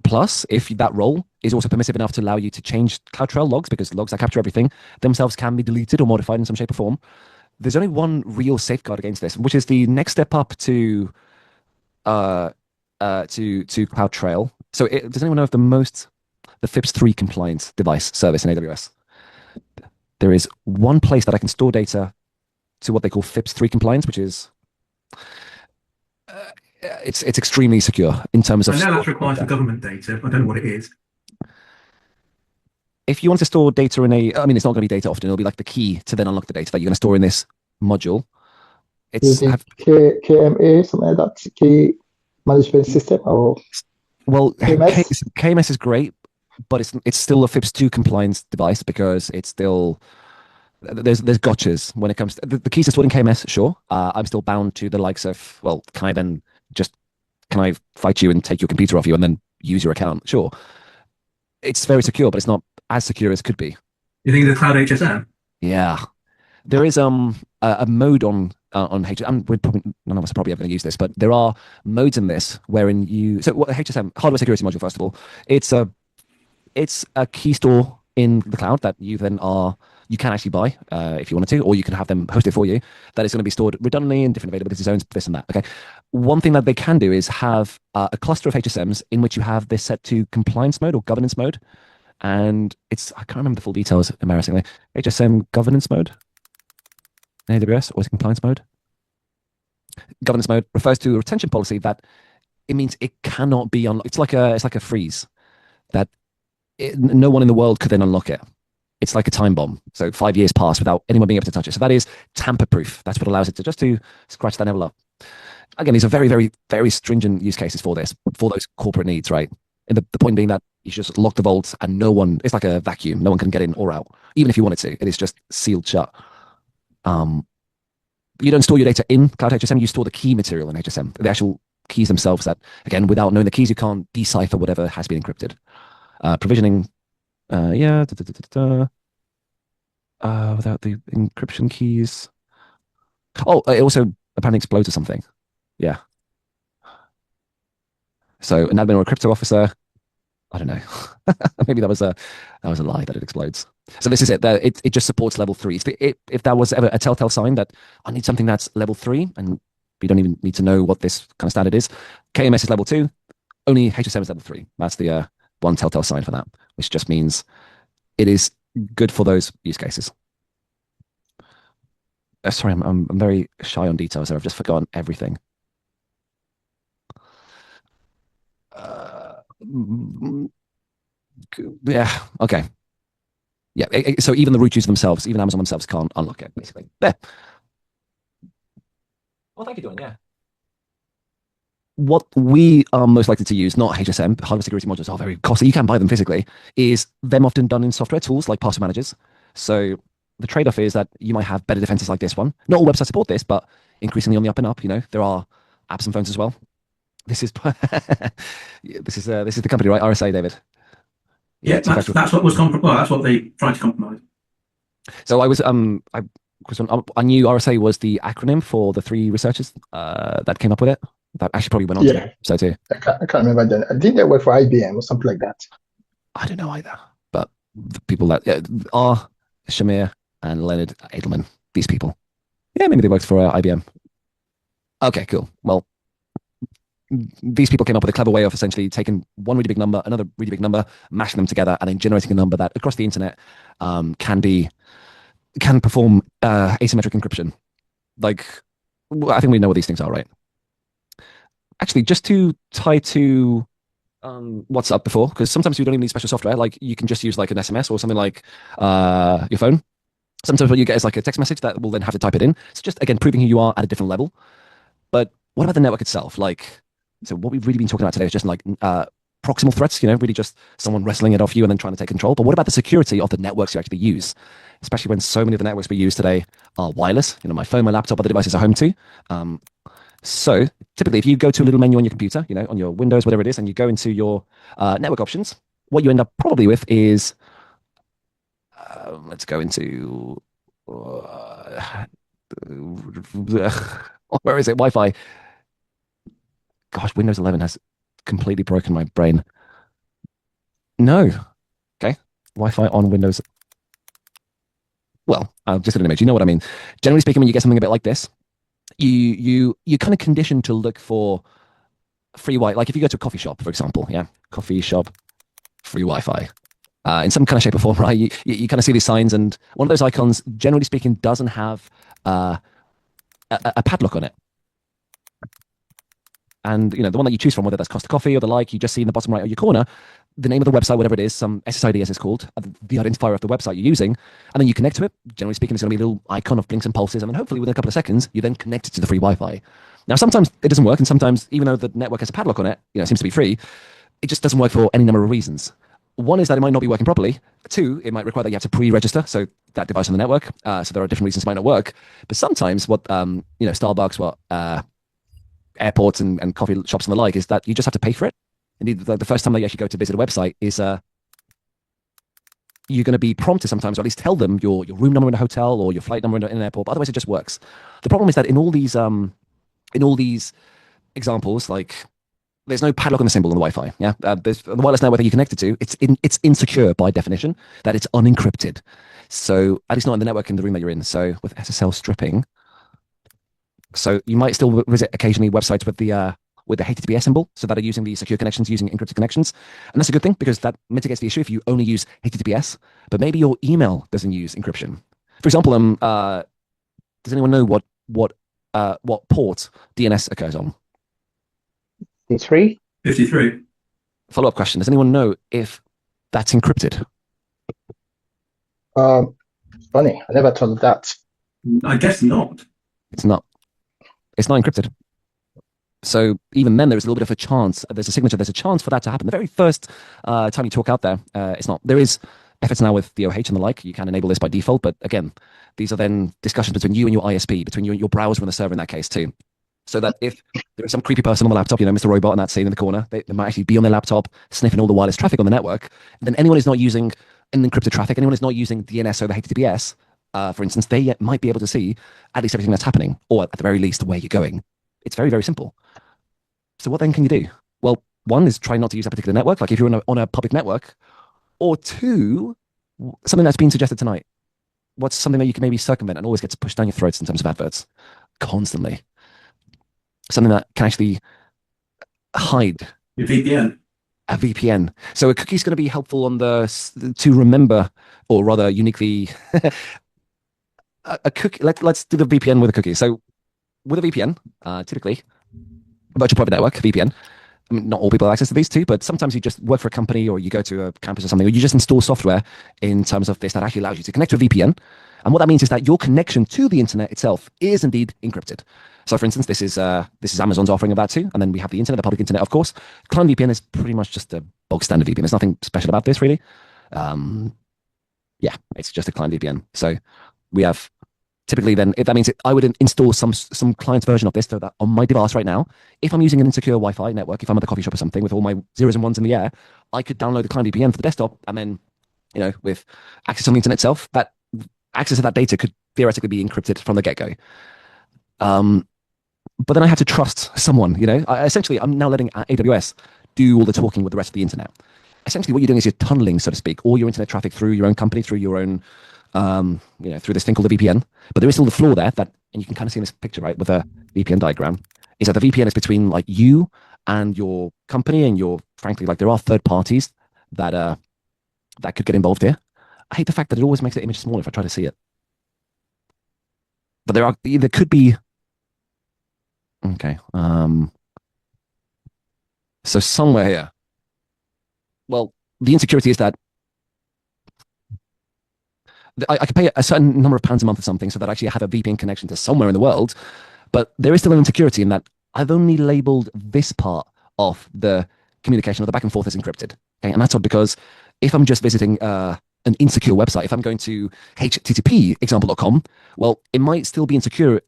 Plus, if that role is also permissive enough to allow you to change CloudTrail logs, because logs that capture everything themselves can be deleted or modified in some shape or form. There's only one real safeguard against this, which is the next step up to CloudTrail. So, does anyone know of the FIPS 3 compliant device service in AWS? There is one place that I can store data to what they call FIPS 3 compliance, which is it's extremely secure in terms of. I know that's required for government data. I don't know what it is. If you want to store data it's not going to be data often. It'll be like the key to then unlock the data that you're going to store in this module. It's KMA, something like that, key management system, or KMS is great, but it's still a FIPS 2 compliance device because it's still there's gotchas when it comes to the keys are stored in KMS. Sure, I'm still bound to the likes of can I fight you and take your computer off you and then use your account? Sure, it's very secure, but it's not as secure as could be. You think the Cloud HSM? Yeah, there is a mode on HSM. None of us are probably ever going to use this, but there are modes in this wherein HSM hardware security module. First of all, it's a key store in the cloud that you can actually buy if you wanted to, or you can have them host it for you. That is going to be stored redundantly in different availability zones, this and that. Okay. One thing that they can do is have a cluster of HSMs in which you have this set to compliance mode or governance mode. And I can't remember the full details, embarrassingly. HSM governance mode in AWS, or is it compliance mode? Governance mode refers to a retention policy that it means it cannot be unlocked. It's like a freeze that no one in the world could then unlock it. It's like a time bomb. So 5 years pass without anyone being able to touch it. So that is tamper-proof. That's what allows it to scratch that envelope. Again, these are very, very, very stringent use cases for those corporate needs, right? And the point being that you just lock the vault and it's like a vacuum. No one can get in or out. Even if you wanted to, it is just sealed shut. You don't store your data in Cloud HSM. You store the key material in HSM, the actual keys themselves that, again, without knowing the keys, you can't decipher whatever has been encrypted. Provisioning, without the encryption keys. Oh, it also apparently explodes or something. Yeah. So an admin or a crypto officer, I don't know. Maybe that was a lie that it explodes. So this is it. It just supports level 3. If that was ever a telltale sign that I need something that's level 3, and we don't even need to know what this kind of standard is. KMS is level 2. Only HSM is level 3. That's the one telltale sign for that, which just means it is good for those use cases. Sorry, I'm very shy on details there. I've just forgotten everything. Yeah. Okay. Yeah. So even the root users themselves, even Amazon themselves, can't unlock it. Basically. There. Well, thank you, Dawn. Yeah. What we are most likely to use, not HSM, hardware security modules are very costly. You can buy them physically. Is them often done in software tools like password managers. So the trade-off is that you might have better defenses like this one. Not all websites support this, but increasingly on the up and up. There are apps and phones as well. This is this is the company, right? RSA, David. Yeah, that's what was well, that's what they tried to compromise. So I knew RSA was the acronym for the three researchers that came up with it. That actually probably went on to so too. I can't remember then. I think they work for IBM or something like that. I don't know either. But the people that are Shamir and Leonard Edelman, these people. Yeah, maybe they worked for IBM. Okay, cool. Well, these people came up with a clever way of essentially taking one really big number, another really big number, mashing them together, and then generating a number that across the internet can perform asymmetric encryption. Like, I think we know what these things are, right? Actually, just to tie to what's up before, because sometimes you don't even need special software. Like you can just use like an SMS or something like your phone. Sometimes what you get is like a text message that will then have to type it in. So just again proving who you are at a different level. But what about the network itself? Like, so what we've really been talking about today is just like proximal threats. Really just someone wrestling it off you and then trying to take control. But what about the security of the networks you actually use? Especially when so many of the networks we use today are wireless. My phone, my laptop, other devices are home to. So typically, if you go to a little menu on your computer, on your Windows, whatever it is, and you go into your network options, what you end up probably with is, let's go into, where is it? Wi-Fi. Gosh, Windows 11 has completely broken my brain. No. Okay. Wi-Fi on Windows. Well, just an image. You know what I mean. Generally speaking, when you get something a bit like this, you kind of conditioned to look for free Wi-Fi. Like if you go to a coffee shop, for example, coffee shop, free Wi-Fi, in some kind of shape or form, right? You kind of see these signs, and one of those icons, generally speaking, doesn't have a padlock on it. And the one that you choose from, whether that's Costa Coffee or the like, you just see in the bottom right of your corner the name of the website, whatever it is, some SSID as it's called, the identifier of the website you're using, and then you connect to it. Generally speaking, it's going to be a little icon of blinks and pulses, and then hopefully within a couple of seconds, you then connect it to the free Wi-Fi. Now, sometimes it doesn't work, and sometimes, even though the network has a padlock on it, it seems to be free, it just doesn't work for any number of reasons. One is that it might not be working properly. Two, it might require that you have to pre-register, so that device on the network. So there are different reasons it might not work. But sometimes what, Starbucks, airports and coffee shops and the like, is that you just have to pay for it. Indeed, the first time that you actually go to visit a website is you're going to be prompted sometimes, or at least tell them your room number in a hotel or your flight number in an airport. But otherwise, it just works. The problem is that in all these examples, like there's no padlock on the symbol on the Wi-Fi. Yeah, there's the wireless network that you connected to. It's insecure by definition. That it's unencrypted. So at least not in the network in the room that you're in. So with SSL stripping, so you might still visit occasionally websites with the HTTPS symbol, so that are using the secure connections, using encrypted connections. And that's a good thing because that mitigates the issue if you only use HTTPS, but maybe your email doesn't use encryption. For example, does anyone know what port DNS occurs on? 53? 53. Follow-up question. Does anyone know if that's encrypted? Funny. I never thought of that. I guess not. It's not. It's not encrypted. So even then, there's a little bit of a chance. There's a signature. There's a chance for that to happen. The very first time you talk out there, it's not. There is efforts now with DOH and the like. You can enable this by default, but again, these are then discussions between you and your ISP, between you and your browser and the server in that case too. So that if there is some creepy person on the laptop, Mr. Robot in that scene in the corner, they might actually be on their laptop sniffing all the wireless traffic on the network. And then anyone is not using an encrypted traffic, anyone is not using DNS over HTTPS, for instance, they might be able to see at least everything that's happening, or at the very least where you're going. It's very, very simple. So what then can you do? Well, one is try not to use that particular network, like if you're on a public network, or two, something that's been suggested tonight. What's something that you can maybe circumvent and always gets pushed down your throats in terms of adverts constantly? Something that can actually hide. Your VPN. A VPN. So a cookie is going to be helpful to remember, or rather uniquely a cookie. Let's do the VPN with a cookie. So with a VPN, typically virtual private network VPN. I mean, not all people have access to these two, but sometimes you just work for a company or you go to a campus or something, or you just install software in terms of this that actually allows you to connect to a VPN. And what that means is that your connection to the internet itself is indeed encrypted. So, for instance, this is Amazon's offering of that too. And then we have the internet, the public internet, of course. Client VPN is pretty much just a bog standard VPN. There's nothing special about this, really. Yeah, it's just a client VPN. So we have typically then, if that means I would install some client version of this so that on my device right now, if I'm using an insecure Wi-Fi network, if I'm at the coffee shop or something with all my zeros and ones in the air, I could download the client VPN for the desktop, and then, with access on the internet itself, that access to that data could theoretically be encrypted from the get-go. But then I have to trust someone, essentially I'm now letting AWS do all the talking with the rest of the internet. Essentially what you're doing is you're tunneling, so to speak, all your internet traffic through your own company, through your own, through this thing called the VPN. But there is still the flaw there and you can kind of see in this picture, right, with a VPN diagram, is that the VPN is between like you and your company and frankly, like there are third parties that could get involved here. I hate the fact that it always makes the image smaller if I try to see it. But there could be, okay. So somewhere here, well, the insecurity is that I could pay a certain number of pounds a month or something so that actually I have a VPN connection to somewhere in the world, but there is still an insecurity in that I've only labeled this part of the communication or the back and forth as encrypted. Okay, and that's odd because if I'm just visiting an insecure website, if I'm going to http example.com, well, it might still be insecure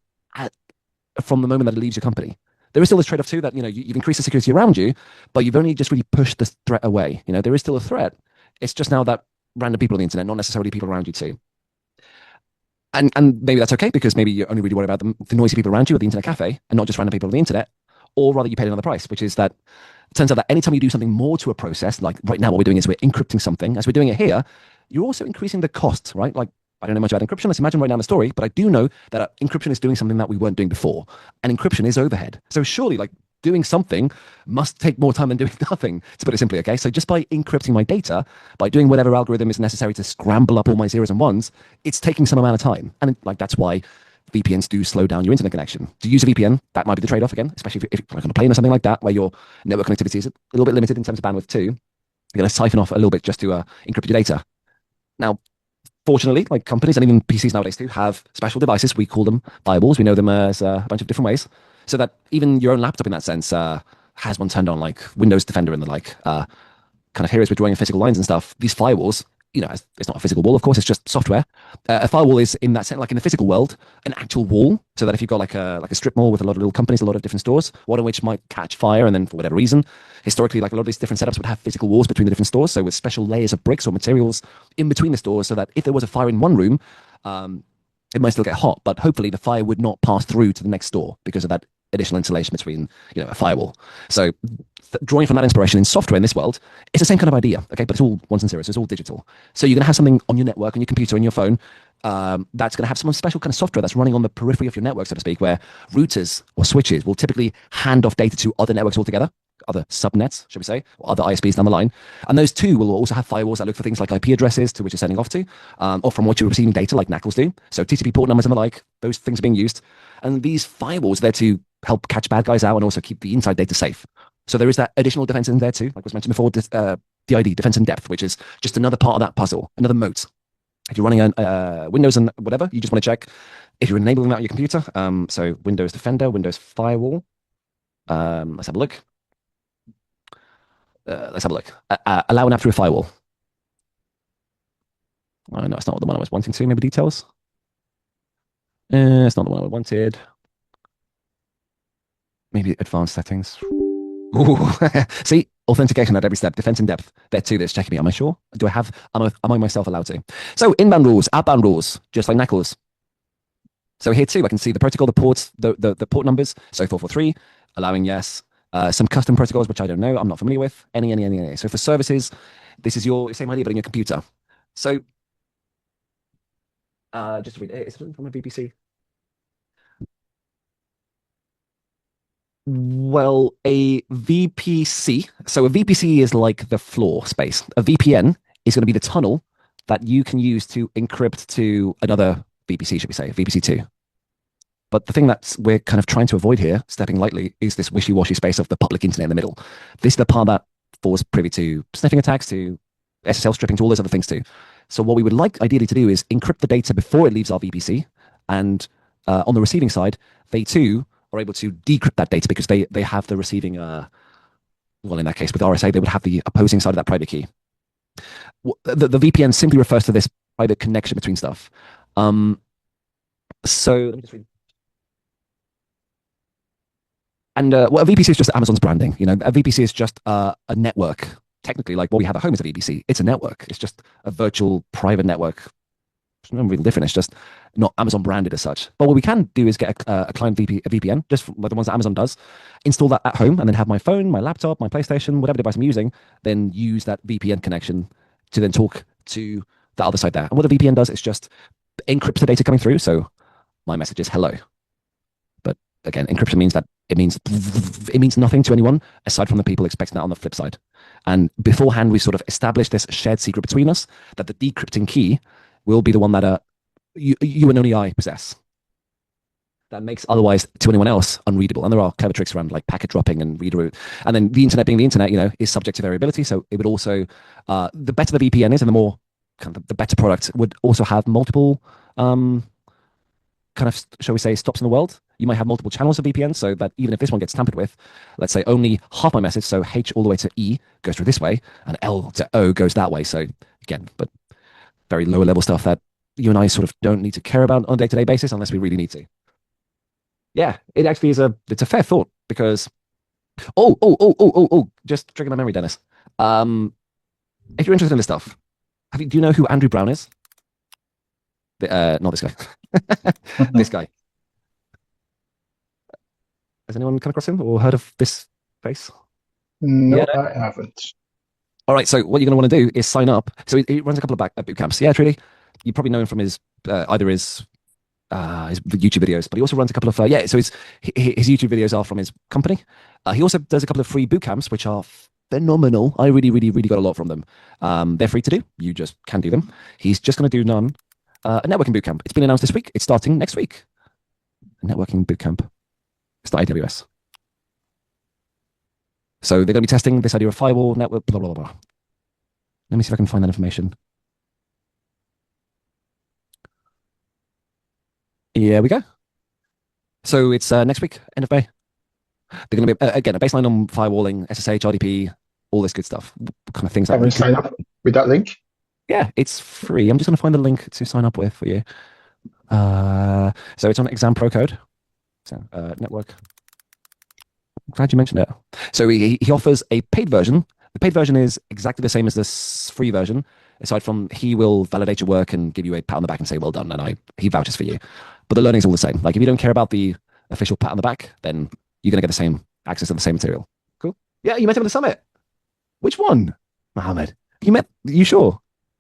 from the moment that it leaves your company. There is still this trade-off too that, you've increased the security around you, but you've only just really pushed the threat away. There is still a threat. It's just now that random people on the internet, not necessarily people around you too. And maybe that's okay because maybe you're only really worried about the noisy people around you at the internet cafe and not just random people on the internet, or rather you paid another price, which is that it turns out that anytime you do something more to a process, like right now what we're doing is we're encrypting something, as we're doing it here, you're also increasing the cost, right? Like I don't know much about encryption. Let's imagine right now in the story, but I do know that encryption is doing something that we weren't doing before. And encryption is overhead. So surely like doing something must take more time than doing nothing, to put it simply, okay? So just by encrypting my data, by doing whatever algorithm is necessary to scramble up all my zeros and ones, it's taking some amount of time. And like that's why VPNs do slow down your internet connection. To use a VPN, that might be the trade-off again, especially if you're like on a plane or something like that, where your network connectivity is a little bit limited in terms of bandwidth too. You're going to siphon off a little bit just to encrypt your data. Now, fortunately, like companies and even PCs nowadays too have special devices. We call them firewalls. We know them as a bunch of different ways, so that even your own laptop, in that sense, has one turned on, like Windows Defender and the like. Kind of here as we're drawing physical lines and stuff. These firewalls, it's not a physical wall, of course. It's just software. A firewall is in that sense, like in the physical world, an actual wall. So that if you've got like a strip mall with a lot of little companies, a lot of different stores, one of which might catch fire, and then for whatever reason, historically, like a lot of these different setups would have physical walls between the different stores. So with special layers of bricks or materials in between the stores, so that if there was a fire in one room, it might still get hot, but hopefully the fire would not pass through to the next door because of that additional insulation between, a firewall. So drawing from that inspiration in software in this world, it's the same kind of idea, okay? But it's all ones and zeros, so it's all digital. So you're going to have something on your network, on your computer, on your phone, that's going to have some special kind of software that's running on the periphery of your network, so to speak, where routers or switches will typically hand off data to other networks altogether, other subnets, should we say, or other ISPs down the line. And those too will also have firewalls that look for things like IP addresses to which you're sending off to, or from which you're receiving data like NACLs do. So TCP port numbers and the like, those things are being used. And these firewalls are there to help catch bad guys out and also keep the inside data safe. So there is that additional defense in there too, like was mentioned before, DID, defense in depth, which is just another part of that puzzle, another moat. If you're running Windows and whatever, you just want to check if you're enabling that on your computer. So Windows Defender, Windows Firewall. Let's have a look. Allow an app through a firewall. Oh, no, it's not the one I was wanting to. Maybe details. It's not the one I wanted. Maybe advanced settings. Ooh. See, authentication at every step, defense in depth. There too, that's checking me. Am I sure? Am I myself allowed to? So inbound rules, outbound rules, just like NACLs. So here too, I can see the protocol, the ports, the port numbers. So 443, allowing yes. Some custom protocols, which I don't know, I'm not familiar with. Any. So for services, this is your same idea, but in your computer. So just to read, is it from a VPC? Well, a VPC. So a VPC is like the floor space. A VPN is going to be the tunnel that you can use to encrypt to another VPC, should we say, VPC2. But the thing that we're kind of trying to avoid here, stepping lightly, is this wishy-washy space of the public internet in the middle. This is the part that falls privy to sniffing attacks, to SSL stripping, to all those other things too. So what we would like ideally to do is encrypt the data before it leaves our VPC, and on the receiving side, they too are able to decrypt that data because they have the receiving, well, in that case, with RSA, they would have the opposing side of that private key. The VPN simply refers to this private connection between stuff. So let me just read. And well, a VPC is just Amazon's branding. You know, a VPC is just a network. Technically, like what we have at home is a VPC. It's a network. It's just a virtual private network. It's not really different. It's just not Amazon branded as such. But what we can do is get a client a VPN, just like the ones that Amazon does, install that at home, and then have my phone, my laptop, my PlayStation, whatever device I'm using, then use that VPN connection to then talk to the other side there. And what the VPN does is just encrypts the data coming through. So my message is hello. But again, encryption means that it means nothing to anyone aside from the people expecting that on the flip side. And beforehand, we sort of established this shared secret between us that the decrypting key will be the one that you and only I possess. That makes otherwise to anyone else unreadable. And there are clever tricks around like packet dropping and read route. And then the internet being the internet, you know, is subject to variability. So it would also, the better the VPN is and the more kind of the better product would also have multiple kind of, shall we say, stops in the world. You might have multiple channels of VPN so that even if this one gets tampered with, let's say only half my message, so H all the way to E goes through this way and L to O goes that way. So again, but very lower level stuff that you and I sort of don't need to care about on a day-to-day basis unless we really need to. Yeah, it actually is it's a fair thought because, just trigger my memory, Dennis. If you're interested in this stuff, do you know who Andrew Brown is? Not this guy. This guy. Has anyone come across him or heard of this face? No, Yeah, I haven't. All right, so what you're going to want to do is sign up. So he runs a couple of boot camps. Yeah, truly. You probably know him from his either his YouTube videos, but he also runs a couple of so his YouTube videos are from his company. He also does a couple of free boot camps, which are phenomenal. I really got a lot from them. They're free to do. You just can do them. He's just going to do a networking boot camp. It's been announced this week. It's starting next week. A networking boot camp. It's the AWS. So they're going to be testing this idea of firewall network. Blah blah blah. Let me see if I can find that information. Here we go. So it's next week, end of May. They're going to be, again, a baseline on firewalling, SSH, RDP, all this good stuff. Kind of things Have that you signed up with that link? Yeah, it's free. I'm just going to find the link to sign up with for you. So it's on Exam Pro Code. So network. I'm glad you mentioned it. So he offers a paid version. The paid version is exactly the same as this free version, aside from he will validate your work and give you a pat on the back and say, well done, and he vouches for you. But the learning's all the same. Like if you don't care about the official pat on the back, then you're going to get the same access to the same material. Cool. Yeah, you met him at the summit. Which one, Mohammed? You sure?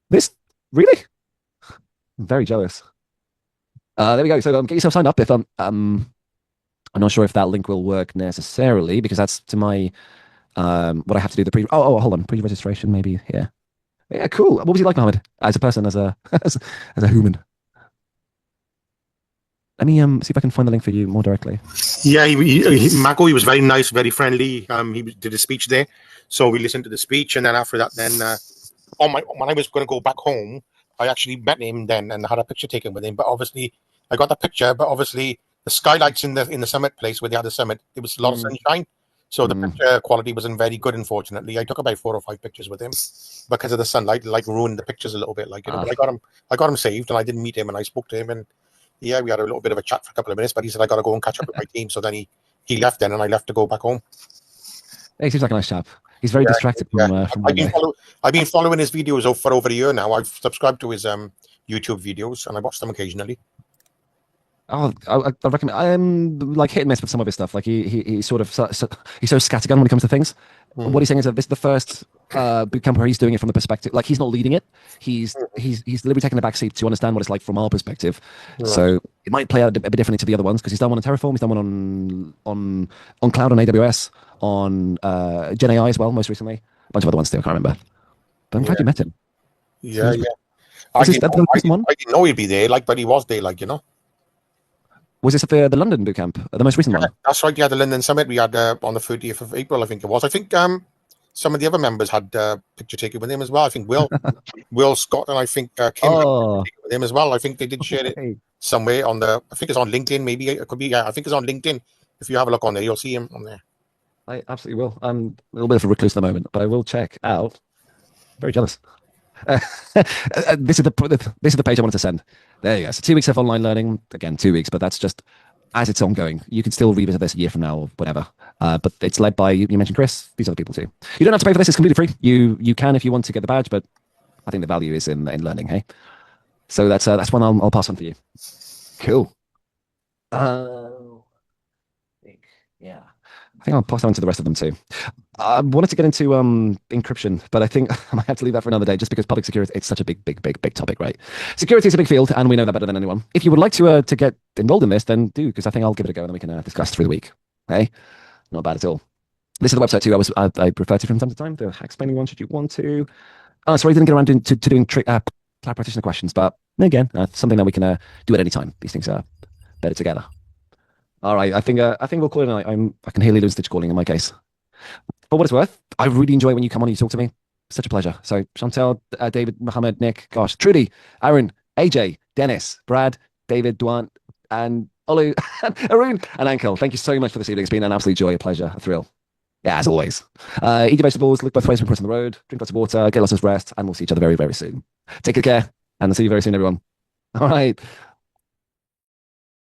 This? Really? I'm very jealous. There we go. So get yourself signed up. If I'm not sure if that link will work necessarily because that's to my what I have to do. Hold on, pre-registration maybe here. Yeah, cool. What was he like, Mohammed, as a person, as a as a human? Let me see if I can find the link for you more directly. Yeah, Marco, he was very nice, very friendly. He did a speech there, so we listened to the speech, and then after that, then when I was going to go back home, I actually met him then and had a picture taken with him. But obviously, I got the picture. But obviously, the skylights in the summit place where they had the summit, it was a lot of sunshine, so the picture quality wasn't very good. Unfortunately, I took about 4 or 5 pictures with him because of the sunlight, like ruined the pictures a little bit. Like, but I got him saved, and I didn't meet him, and I spoke to him, and yeah, we had a little bit of a chat for a couple of minutes. But he said I got to go and catch up with my team. So then he left then, and I left to go back home. He seems like a nice chap. He's very distracted from I've been following his videos for over a year now. I've subscribed to his YouTube videos and I watch them occasionally. Oh, I recommend. I'm like hit and miss with some of his stuff. Like he's sort of he's so scattergun when it comes to things. What he's saying is that this is the first boot camp where he's doing it from the perspective, like he's not leading it. He's deliberately taking the back seat to understand what it's like from our perspective. Right. So it might play out a bit differently to the other ones because he's done one on Terraform, he's done one on cloud on AWS, on Gen AI as well, most recently. A bunch of other ones too, I can't remember. But I'm glad you met him. Yeah. Was this the recent one? I didn't know he'd be there, like, but he was there, like, Was this at the London boot camp, the most recent one? That's right. Yeah, the London Summit we had on the 30th of April, I think it was. I think some of the other members had picture taken with him as well. I think Will Scott and I think Kim Oh, with him as well. I think they did share it okay. somewhere on the. I think it's on LinkedIn. Maybe it could be. Yeah, I think it's on LinkedIn. If you have a look on there, you'll see him on there. I absolutely will. I'm a little bit of a recluse at the moment, but I will check out. Very jealous. This is the page I wanted to send. There you go. So 2 weeks of online learning. Again, 2 weeks, but that's just as it's ongoing. You can still revisit this a year from now or whatever. But it's led by, you mentioned Chris, these other people too. You don't have to pay for this. It's completely free. You can if you want to get the badge, but I think the value is in learning. Hey, so that's one I'll pass on for you. Cool. Yeah, I think I'll pass on to the rest of them too. I wanted to get into encryption, but I think I might have to leave that for another day just because public security, it's such a big topic, right? Security is a big field, and we know that better than anyone. If you would like to get enrolled in this, then do, because I think I'll give it a go and then we can discuss through the week. Hey, not bad at all. This is the website too. I refer to from time to time. The explaining one, should you want to. Sorry, I didn't get around to doing cloud practitioner questions, but again, something that we can do at any time. These things are better together. All right, I think we'll call it a night. I can hear Lilo and Stitch calling in my case. For what it's worth, I really enjoy when you come on and you talk to me. Such a pleasure. So Chantel, David, Mohammed, Nick, gosh, Trudy, Aaron, AJ, Dennis, Brad, David, Duan, and Olu, Arun, and Ankel. Thank you so much for this evening. It's been an absolute joy, a pleasure, a thrill. Yeah, as always. Eat your vegetables, look both ways when crossing the road, drink lots of water, get lots of rest, and we'll see each other very, very soon. Take good care, and I'll see you very soon, everyone. All right.